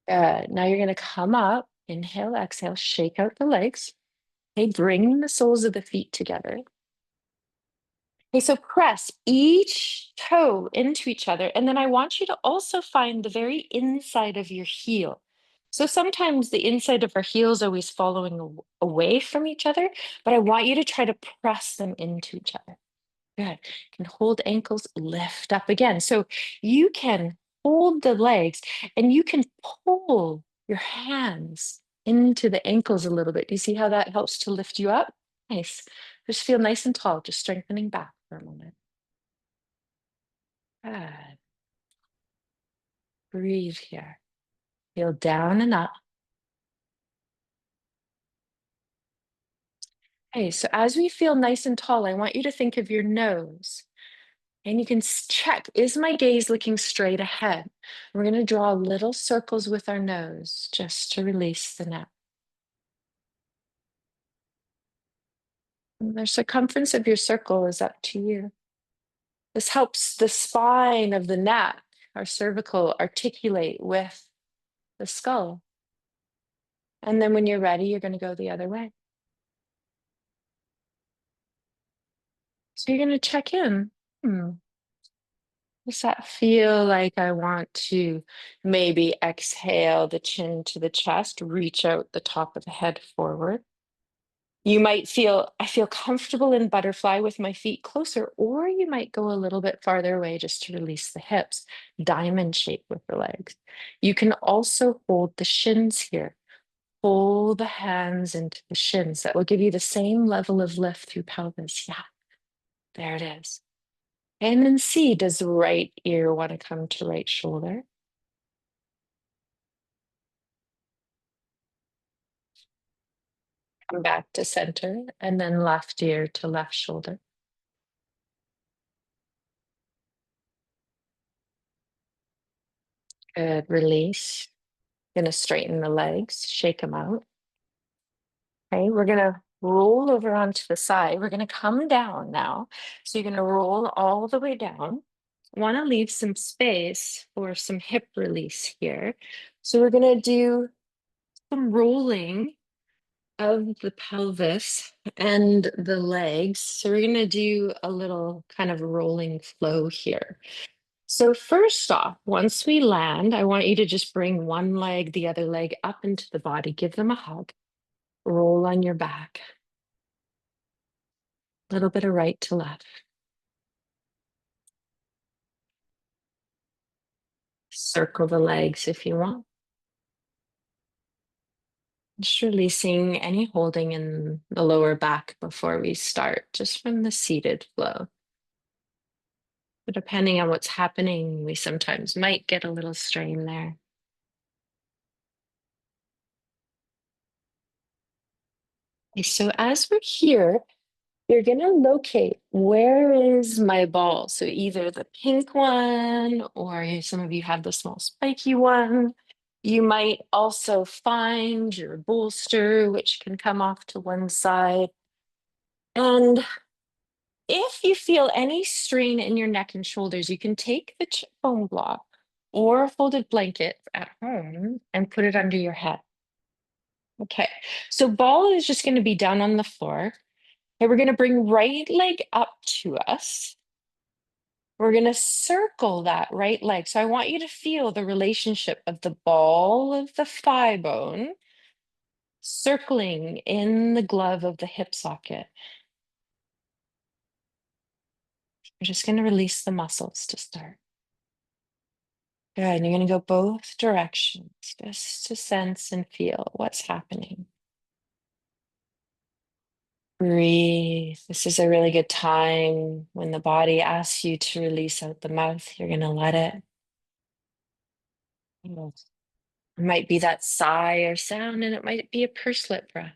Good. Now you're going to come up, inhale, exhale, shake out the legs. Okay, bring the soles of the feet together. Okay, so press each toe into each other. And then I want you to also find the very inside of your heel. So sometimes the inside of our heel is always following away from each other, but I want you to try to press them into each other. Good. Can hold ankles, lift up again. So you can hold the legs and you can pull your hands into the ankles a little bit. Do you see how that helps to lift you up? Nice. Just feel nice and tall, just strengthening back for a moment. Good. Breathe here. Feel down and up. Okay, so as we feel nice and tall, I want you to think of your nose. And you can check, is my gaze looking straight ahead? We're going to draw little circles with our nose just to release the neck. And the circumference of your circle is up to you. This helps the spine of the neck, our cervical, articulate with the skull. And then when you're ready, you're going to go the other way. So you're going to check in. Does that feel like I want to maybe exhale the chin to the chest, reach out the top of the head forward? You might feel, I feel comfortable in butterfly with my feet closer, or you might go a little bit farther away just to release the hips, diamond shape with the legs. You can also hold the shins here. Pull the hands into the shins. That will give you the same level of lift through pelvis. Yeah, there it is. And then see, does the right ear want to come to right shoulder? Come back to center, and then left ear to left shoulder. Good, release. Gonna straighten the legs, shake them out. Okay, we're gonna roll over onto the side. We're gonna come down now. So you're gonna roll all the way down. Want to leave some space for some hip release here. So we're gonna do some rolling of the pelvis and the legs. So we're gonna do a little kind of rolling flow here. So first off, once we land, I want you to just bring one leg, the other leg up into the body, give them a hug, roll on your back, a little bit of right to left. Circle the legs if you want. Just releasing any holding in the lower back before we start, just from the seated flow. But depending on what's happening, we sometimes might get a little strain there. Okay, so as we're here, you're going to locate where is my ball. So either the pink one, or some of you have the small spiky one. You might also find your bolster, which can come off to one side. And if you feel any strain in your neck and shoulders, you can take the foam block or a folded blanket at home and put it under your head. Okay, so ball is just going to be down on the floor. Okay, we're going to bring right leg up to us. We're going to circle that right leg. So I want you to feel the relationship of the ball of the thigh bone circling in the glove of the hip socket. We're just going to release the muscles to start. Good. And you're going to go both directions just to sense and feel what's happening. Breathe. This is a really good time when the body asks you to release out the mouth. You're going to let it. It might be that sigh or sound, and it might be a pursed lip breath.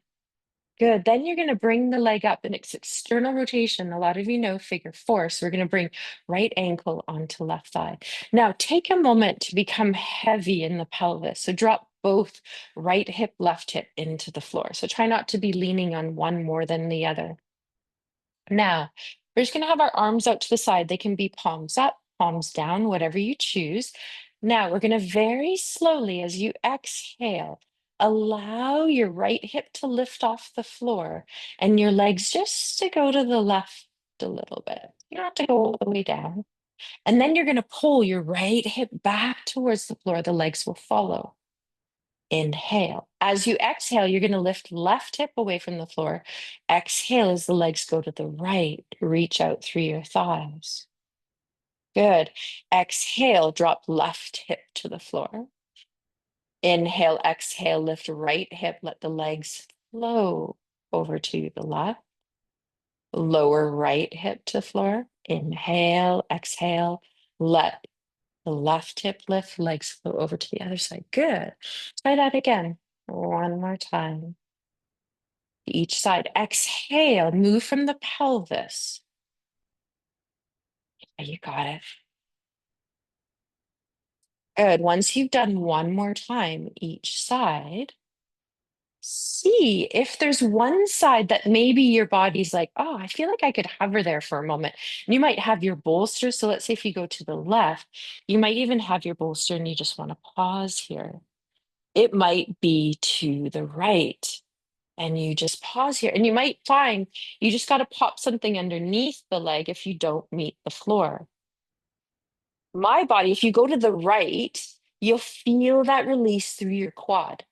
Good. Then you're going to bring the leg up and it's external rotation. A lot of you know figure four. So we're going to bring right ankle onto left thigh. Now take a moment to become heavy in the pelvis. So drop both right hip, left hip into the floor. So try not to be leaning on one more than the other. Now, we're just going to have our arms out to the side. They can be palms up, palms down, whatever you choose. Now, we're going to very slowly, as you exhale, allow your right hip to lift off the floor and your legs just to go to the left a little bit. You don't have to go all the way down. And then you're going to pull your right hip back towards the floor. The legs will follow. Inhale. As you exhale, you're going to lift left hip away from the floor. Exhale as the legs go to the right. Reach out through your thighs. Good. Exhale, drop left hip to the floor. Inhale, exhale, lift right hip. Let the legs flow over to the left. Lower right hip to floor. Inhale, exhale. Let the left hip lift, legs flow over to the other side. Good. Try that again. One more time. Each side. Exhale, move from the pelvis. You got it. Good. Once you've done one more time each side, see if there's one side that maybe your body's like, oh, I feel like I could hover there for a moment. And you might have your bolster. So let's say if you go to the left, you might even have your bolster and you just want to pause here. It might be to the right. And you just pause here. And you might find you just got to pop something underneath the leg if you don't meet the floor. My body, if you go to the right, you'll feel that release through your quad.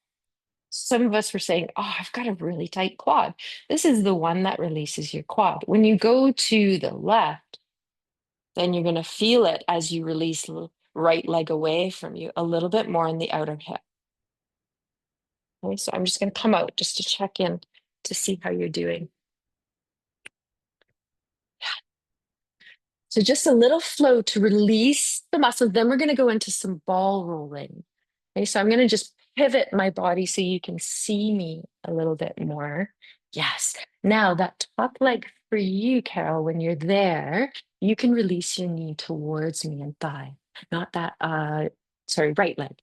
Some of us were saying, oh, I've got a really tight quad. This is the one that releases your quad. When you go to the left, then you're going to feel it as you release the right leg away from you a little bit more in the outer hip. Okay, so I'm just going to come out just to check in to see how you're doing. So just a little flow to release the muscles. Then we're going to go into some ball rolling. Okay, so I'm going to just pivot my body so you can see me a little bit more. Yes. Now that top leg for you, Carol, when you're there, you can release your knee towards me and thigh, not that, sorry, right leg.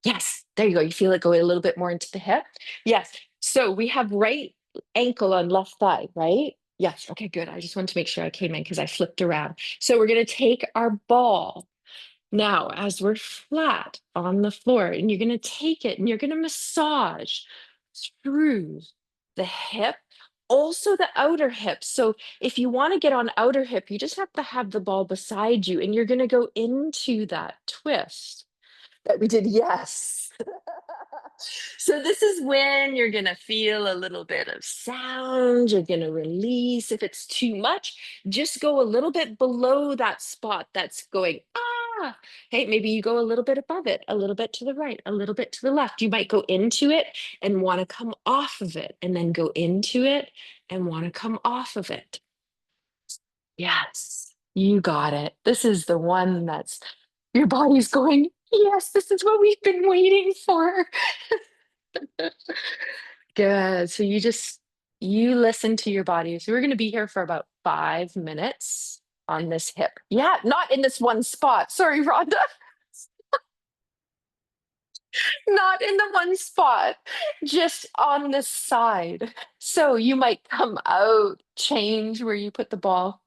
Yes, there you go. You feel it go a little bit more into the hip. Yes. So we have right ankle on left thigh, right? Yes. Okay, good. I just wanted to make sure I came in because I flipped around. So we're going to take our ball now as we're flat on the floor, and you're going to take it and you're going to massage through the hip, also the outer hip. So if you want to get on outer hip, you just have to have the ball beside you, and you're going to go into that twist that we did. Yes. So this is when you're going to feel a little bit of sound. You're going to release. If it's too much, just go a little bit below that spot that's going, ah. Hey, maybe you go a little bit above it, a little bit to the right, a little bit to the left. You might go into it and want to come off of it, and then go into it and want to come off of it. Yes, you got it. This is the one that's your body's going, yes, this is what we've been waiting for. Good. So you listen to your body. So we're going to be here for about 5 minutes on this hip. Yeah, not in this one spot. Sorry, Rhonda. Not in the one spot, just on this side. So you might come out, change where you put the ball.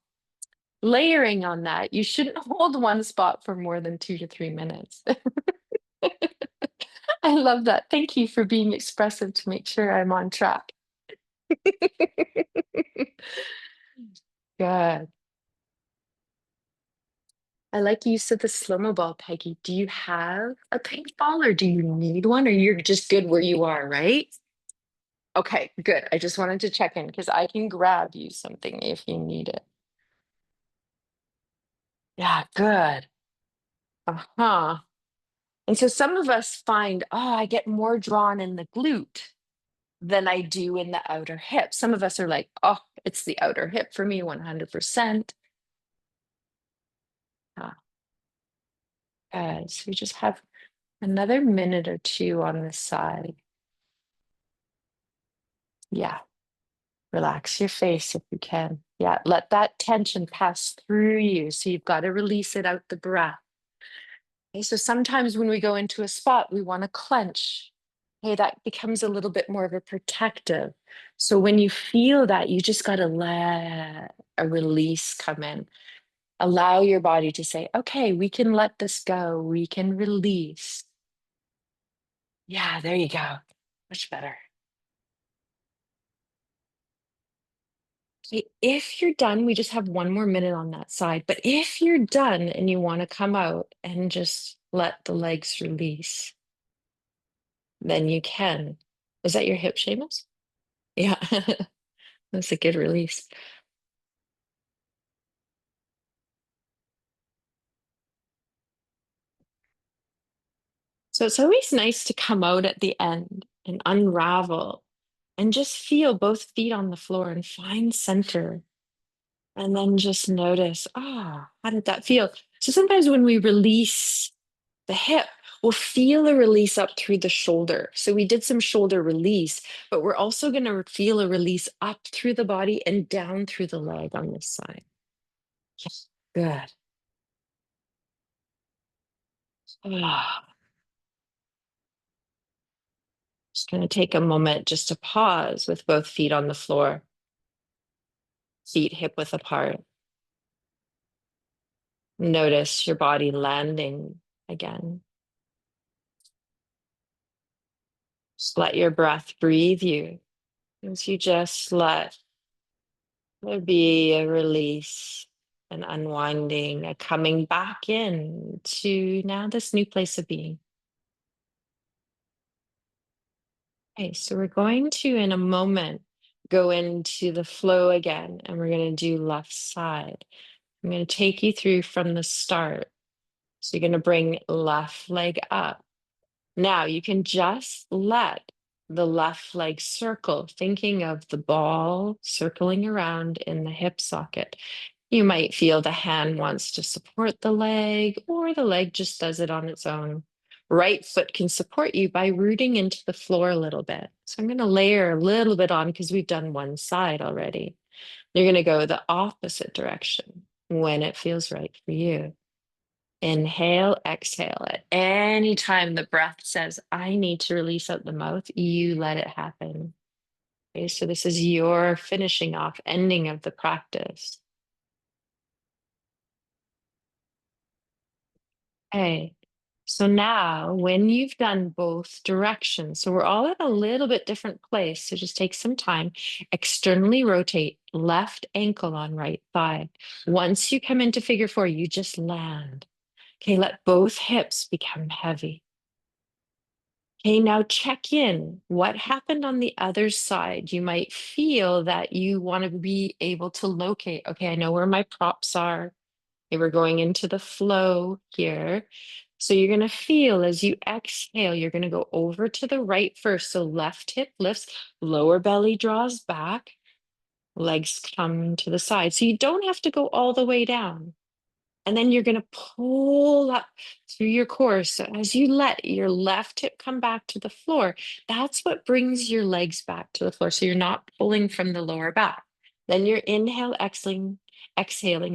Layering on that, you shouldn't hold one spot for more than 2 to 3 minutes. I love that. Thank you for being expressive to make sure I'm on track. Good. I like you said the slow-mo ball, Peggy. Do you have a paintball or do you need one, or you're just good where you are, right? Okay, good. I just wanted to check in because I can grab you something if you need it. Yeah, good. Uh-huh. And so some of us find, oh, I get more drawn in the glute than I do in the outer hip. Some of us are like, oh, it's the outer hip for me 100%. Good. So we just have another minute or two on this side. Yeah. Relax your face if you can. Yeah. Let that tension pass through you. So you've got to release it out the breath. Okay, so sometimes when we go into a spot, we want to clench. Okay, that becomes a little bit more of a protective. So when you feel that, you just got to let a release come in. Allow your body to say, okay, we can let this go. We can release. Yeah, there you go. Much better. Okay, if you're done, we just have one more minute on that side. But if you're done and you want to come out and just let the legs release, then you can. Is that your hip, Seamus? Yeah, that's a good release. So it's always nice to come out at the end and unravel and just feel both feet on the floor and find center. And then just notice, how did that feel? So sometimes when we release the hip, we'll feel a release up through the shoulder. So we did some shoulder release, but we're also going to feel a release up through the body and down through the leg on this side. Yes, good. Ah, just going to take a moment just to pause with both feet on the floor, feet hip width apart. Notice your body landing again. Just let your breath breathe you as you just let there be a release, an unwinding, a coming back in to now this new place of being. Okay, so we're going to, in a moment, go into the flow again, and we're going to do left side. I'm going to take you through from the start. So you're going to bring left leg up. Now you can just let the left leg circle, thinking of the ball circling around in the hip socket. You might feel the hand wants to support the leg, or the leg just does it on its own. Right foot can support you by rooting into the floor a little bit. So I'm going to layer a little bit on because we've done one side already. You're going to go the opposite direction when it feels right for you. Inhale, exhale. At any time the breath says, I need to release out the mouth, you let it happen. Okay, so this is your finishing off, ending of the practice. Okay, so now when you've done both directions, so we're all at a little bit different place, so just take some time, externally rotate left ankle on right thigh. Once you come into figure four, you just land. Okay, let both hips become heavy. Okay, now check in. What happened on the other side? You might feel that you want to be able to locate. Okay, I know where my props are. Okay, we're going into the flow here. So you're going to feel as you exhale, you're going to go over to the right first. So left hip lifts, lower belly draws back, legs come to the side. So you don't have to go all the way down. And then you're going to pull up through your core. So as you let your left hip come back to the floor, that's what brings your legs back to the floor. So you're not pulling from the lower back. Then you're inhale, exhaling,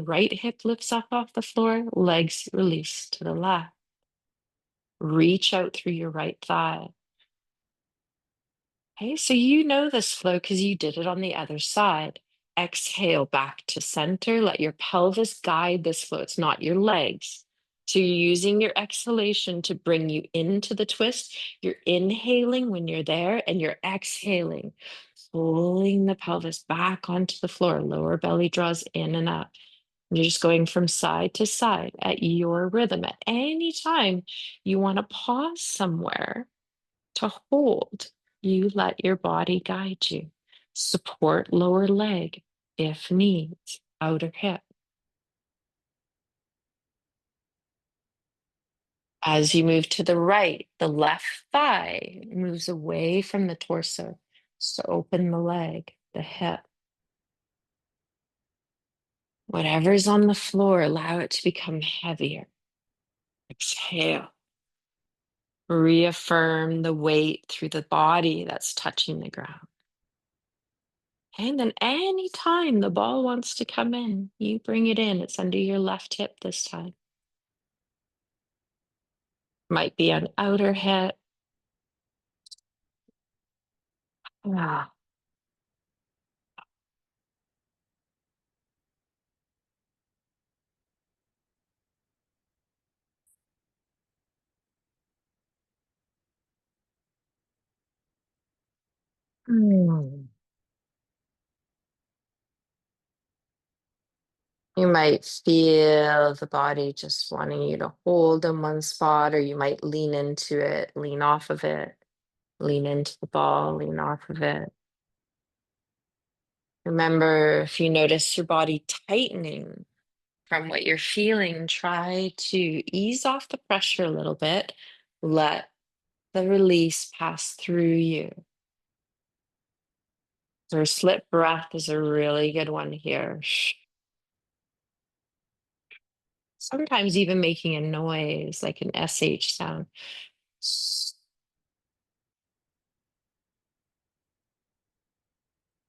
right hip lifts up off the floor, legs release to the left. Reach out through your right thigh. Okay, so you know this flow because you did it on the other side. Exhale back to center. Let your pelvis guide this flow. It's not your legs. So you're using your exhalation to bring you into the twist. You're inhaling when you're there, and you're exhaling, pulling the pelvis back onto the floor. Lower belly draws in and up. You're just going from side to side at your rhythm. At any time you want to pause somewhere to hold, you let your body guide you. Support lower leg if needs, outer hip. As you move to the right, the left thigh moves away from the torso. So open the leg, the hip. Whatever's on the floor, allow it to become heavier. Exhale. Reaffirm the weight through the body that's touching the ground. And then anytime the ball wants to come in, you bring it in. It's under your left hip this time. Might be on outer hip. Ah. Mm. You might feel the body just wanting you to hold in one spot, or you might lean into it, lean off of it, lean into the ball, lean off of it. Remember, if you notice your body tightening from what you're feeling, try to ease off the pressure a little bit. Let the release pass through you. So, slip breath is a really good one here. Sometimes even making a noise like an SH sound.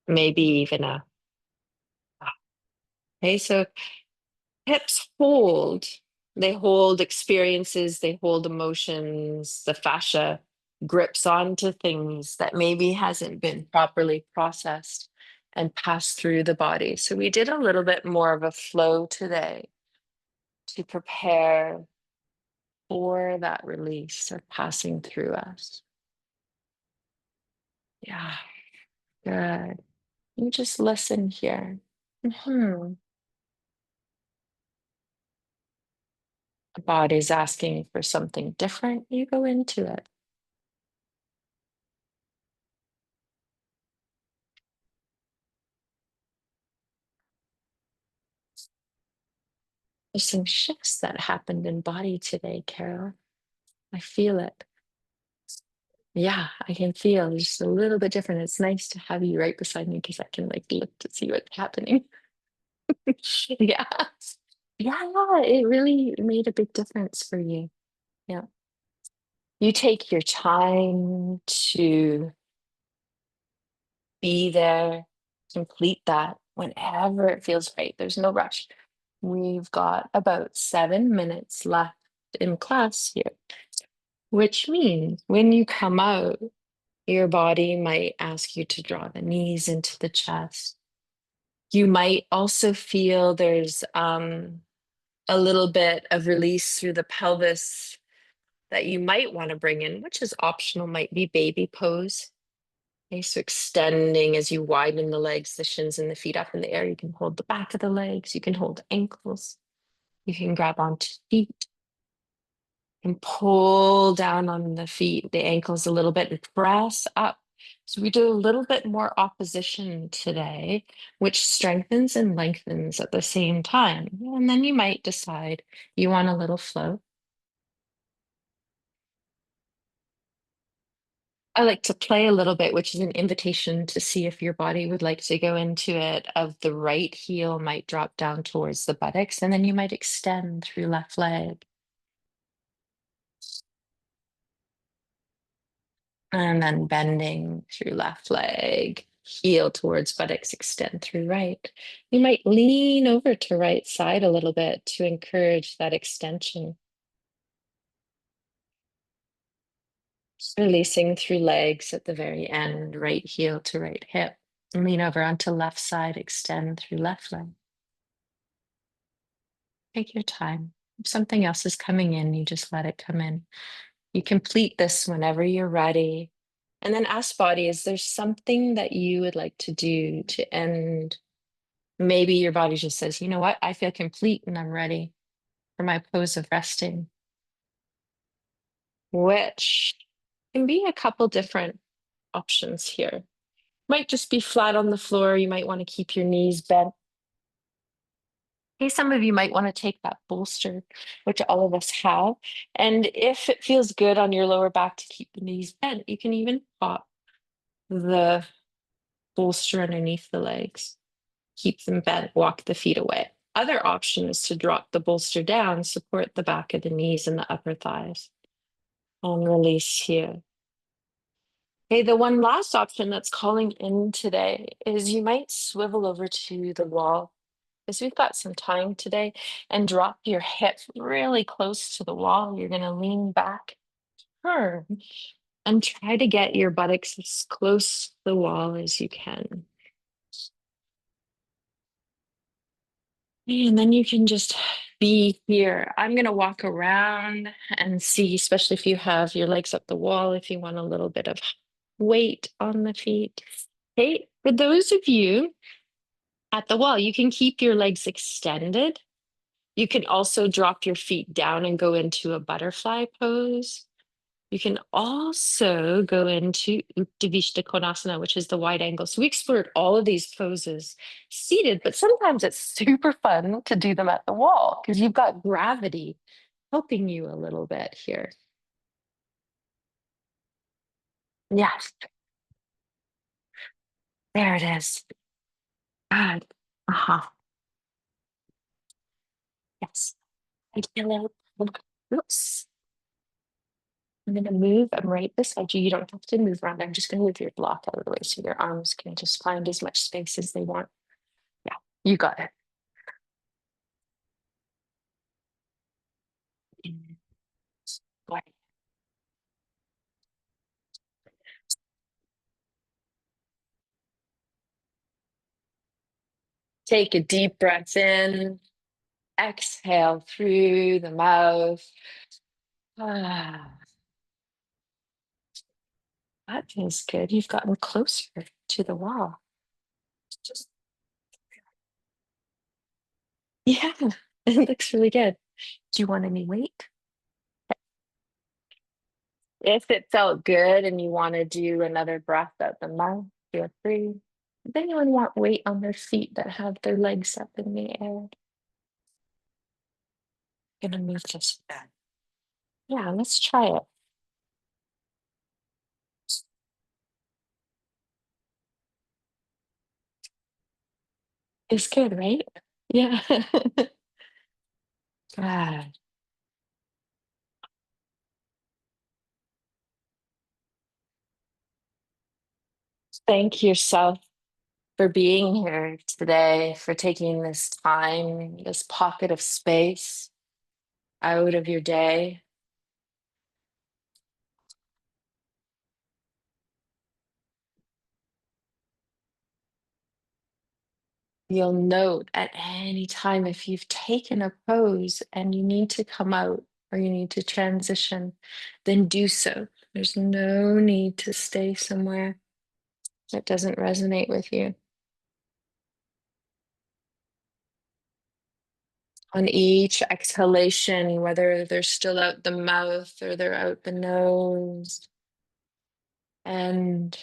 Maybe even a. Okay, so hips hold. They hold experiences, they hold emotions. The fascia grips onto things that maybe hasn't been properly processed and passed through the body. So we did a little bit more of a flow today to prepare for that release of passing through us. Yeah, good. You just listen here. Mhm. The body's asking for something different. You go into it. There's some shifts that happened in body today, Carol. I feel it. Yeah, I can feel just a little bit different. It's nice to have you right beside me because I can like look to see what's happening. Yeah. Yeah, it really made a big difference for you. Yeah. You take your time to be there, complete that whenever it feels right. There's no rush. We've got about 7 minutes left in class here, which means when you come out, your body might ask you to draw the knees into the chest. You might also feel there's a little bit of release through the pelvis that you might want to bring in, which is optional, might be baby pose. Okay, so extending as you widen the legs, the shins and the feet up in the air. You can hold the back of the legs, you can hold ankles, you can grab onto feet and pull down on the feet, the ankles a little bit and press up. So we do a little bit more opposition today, which strengthens and lengthens at the same time. And then you might decide you want a little flow. I like to play a little bit, which is an invitation to see if your body would like to go into it. Of the right heel might drop down towards the buttocks, and then you might extend through left leg. And then bending through left leg, heel towards buttocks, extend through right. You might lean over to right side a little bit to encourage that extension. Releasing through legs at the very end, right heel to right hip. Lean over onto left side, extend through left leg. Take your time. If something else is coming in, you just let it come in. You complete this whenever you're ready. And then ask body, is there something that you would like to do to end? Maybe your body just says, you know what, I feel complete and I'm ready for my pose of resting, which can be a couple different options here. Might just be flat on the floor. You might want to keep your knees bent. Hey, some of you might want to take that bolster, which all of us have. And if it feels good on your lower back to keep the knees bent, you can even pop the bolster underneath the legs, keep them bent, walk the feet away. Other option is to drop the bolster down, support the back of the knees and the upper thighs, and release here. Okay, the one last option that's calling in today is you might swivel over to the wall because we've got some time today and drop your hip really close to the wall. You're going to lean back, turn, And try to get your buttocks as close to the wall as you can. And then you can just be here. I'm going to walk around and see, especially if you have your legs up the wall, if you want a little bit of weight on the feet. Hey, for those of you at the wall, you can keep your legs extended. You can also drop your feet down and go into a butterfly pose. You can also go into Uttanasana Konasana, which is the wide angle. So we explored all of these poses seated, but sometimes it's super fun to do them at the wall because you've got gravity helping you a little bit here. Yes, there it is. Good. Uh-huh. Yes. Hello. Oops. I'm going to move. I'm right beside you. You don't have to move around. I'm just going to move your block out of the way so your arms can just find as much space as they want. Yeah, you got it. Right. Take a deep breath in, exhale through the mouth. Ah, that feels good. You've gotten closer to the wall. Just, yeah, it looks really good. Do you want any weight? If it felt good and you want to do another breath out the mouth, feel free. Does anyone want weight on their feet that have their legs up in the air? Gonna move this back. Yeah, let's try it. It's good, right? Yeah. God. Thank yourself for being here today, for taking this time, this pocket of space out of your day. You'll note at any time if you've taken a pose and you need to come out or you need to transition, then do so. There's no need to stay somewhere that doesn't resonate with you. On each exhalation, whether they're still out the mouth or they're out the nose, and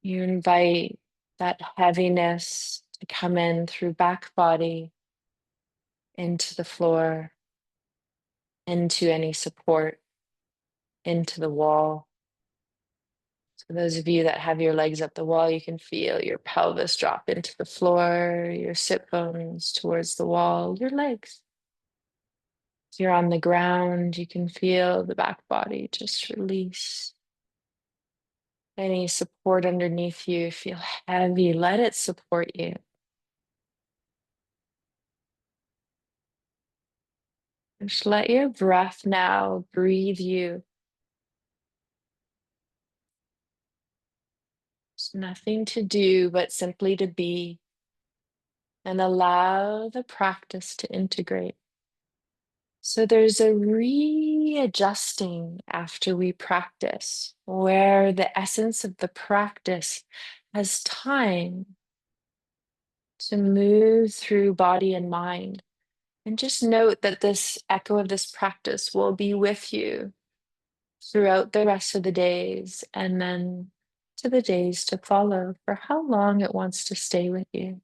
you invite that heaviness to come in through back body into the floor, into any support, into the wall. So those of you that have your legs up the wall, you can feel your pelvis drop into the floor, your sit bones towards the wall, your legs. If you're on the ground, you can feel the back body just release. Any support underneath you, feel heavy, let it support you. Just let your breath now breathe you. There's nothing to do but simply to be and allow the practice to integrate. So there's a readjusting after we practice, where the essence of the practice has time to move through body and mind. And just note that this echo of this practice will be with you throughout the rest of the days and then to the days to follow for how long it wants to stay with you.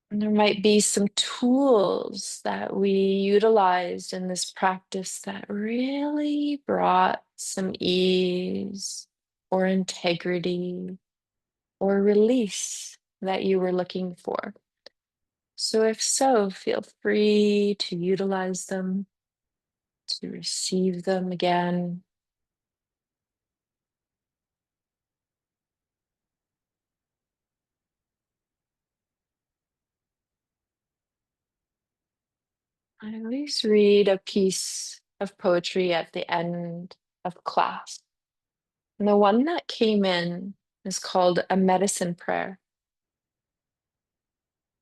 And there might be some tools that we utilized in this practice that really brought some ease or integrity or release that you were looking for. So, if so, feel free to utilize them, to receive them again. I always read a piece of poetry at the end of class. And the one that came in is called A Medicine Prayer.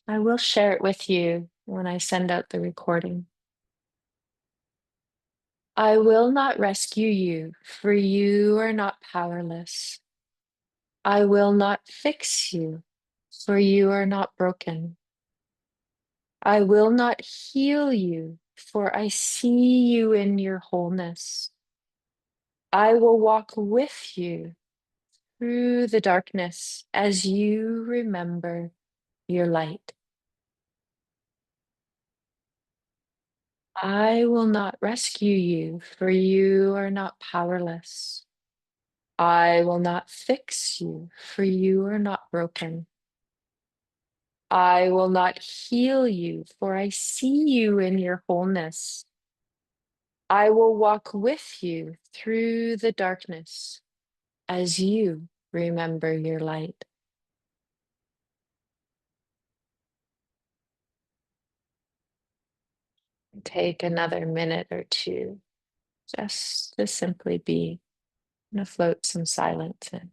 I will share it with you when I send out the recording. I will not rescue you, for you are not powerless. I will not fix you, for you are not broken. I will not heal you, for I see you in your wholeness. I will walk with you through the darkness as you remember your light. I will not rescue you, for you are not powerless. I will not fix you, for you are not broken. I will not heal you, for I see you in your wholeness. I will walk with you through the darkness as you remember your light. Take another minute or two just to simply be and float some silence in.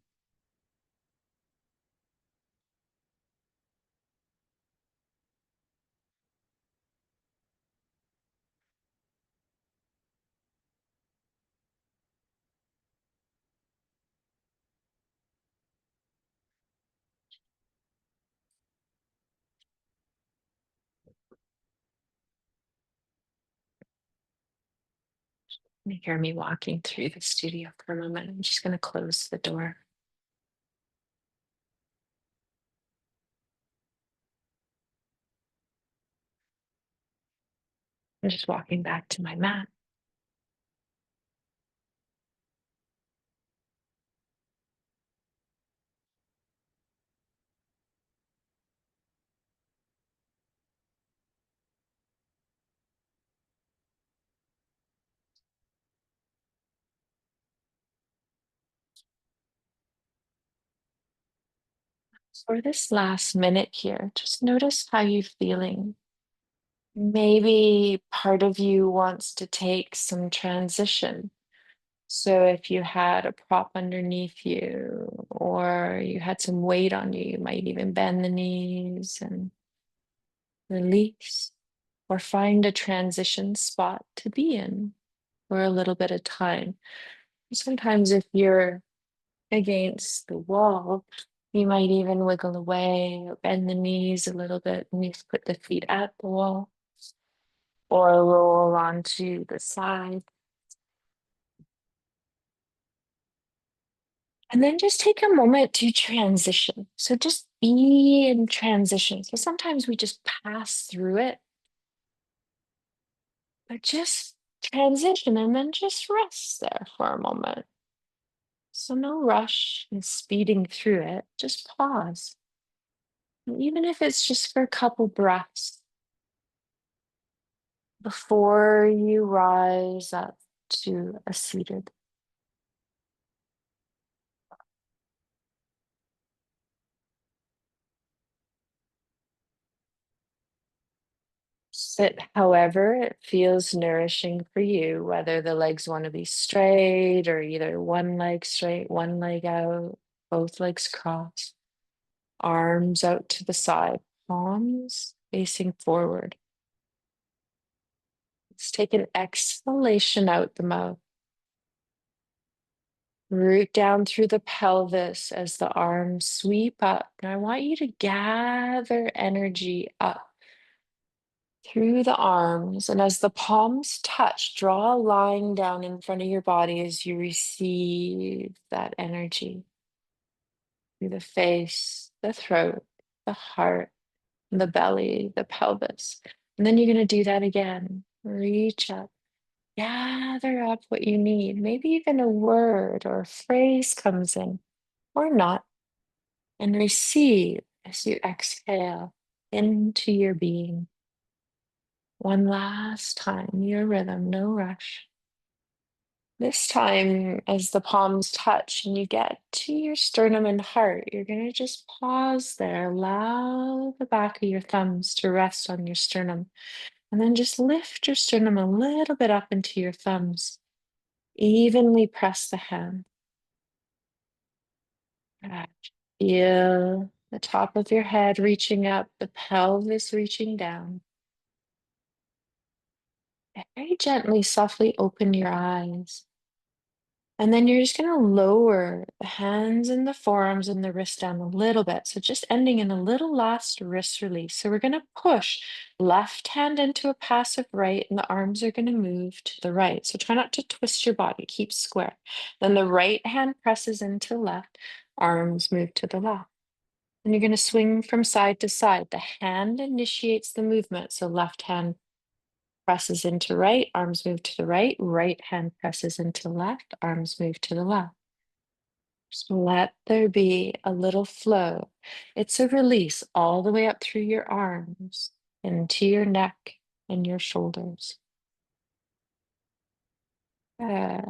You hear me walking through the studio for a moment. I'm just going to close the door. I'm just walking back to my mat. For this last minute here, just notice how you're feeling. Maybe part of you wants to take some transition. So if you had a prop underneath you or you had some weight on you, you might even bend the knees and release or find a transition spot to be in for a little bit of time. Sometimes if you're against the wall, you might even wiggle away or bend the knees a little bit and you put the feet at the wall or roll onto the side. And then just take a moment to transition. So just be in transition. So sometimes we just pass through it, but just transition and then just rest there for a moment. So no rush in speeding through it, just pause. And even if it's just for a couple breaths before you rise up to a seated. Sit however it feels nourishing for you, whether the legs want to be straight or either one leg straight, one leg out, both legs crossed, arms out to the side, palms facing forward. Let's take an exhalation out the mouth. Root down through the pelvis as the arms sweep up. And I want you to gather energy up through the arms. And as the palms touch, draw a line down in front of your body as you receive that energy through the face, the throat, the heart, the belly, the pelvis. And then you're going to do that again. Reach up, gather up what you need. Maybe even a word or a phrase comes in or not, and receive as you exhale into your being. One last time, your rhythm, no rush. This time, as the palms touch and you get to your sternum and heart, you're going to just pause there. Allow the back of your thumbs to rest on your sternum. And then just lift your sternum a little bit up into your thumbs. Evenly press the hand. Good. Feel the top of your head reaching up, the pelvis reaching down. Very gently, softly open your eyes. And then you're just going to lower the hands and the forearms and the wrist down a little bit. So just ending in a little last wrist release. So we're going to push left hand into a passive right, and the arms are going to move to the right. So try not to twist your body, keep square. Then the right hand presses into left, arms move to the left. And you're going to swing from side to side. The hand initiates the movement. So left hand presses into right, arms move to the right, right hand presses into left, arms move to the left. Just let there be a little flow. It's a release all the way up through your arms, into your neck and your shoulders. Uh,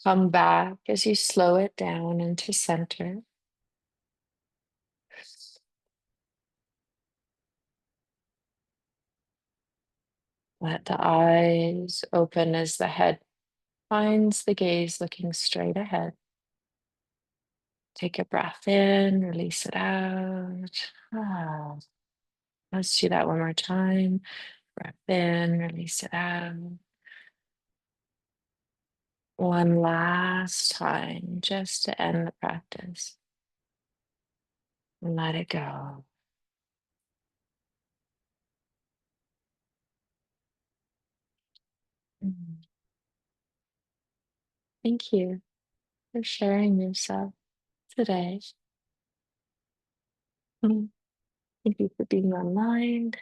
Come back as you slow it down into center. Let the eyes open as the head finds the gaze looking straight ahead. Take a breath in, release it out. Ah. Let's do that one more time. Breath in, release it out. One last time, just to end the practice. Let it go. Mhm. Thank you for sharing yourself today. Mhm. Thank you for being online.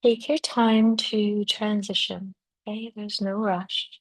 Take your time to transition. Okay, there's no rush.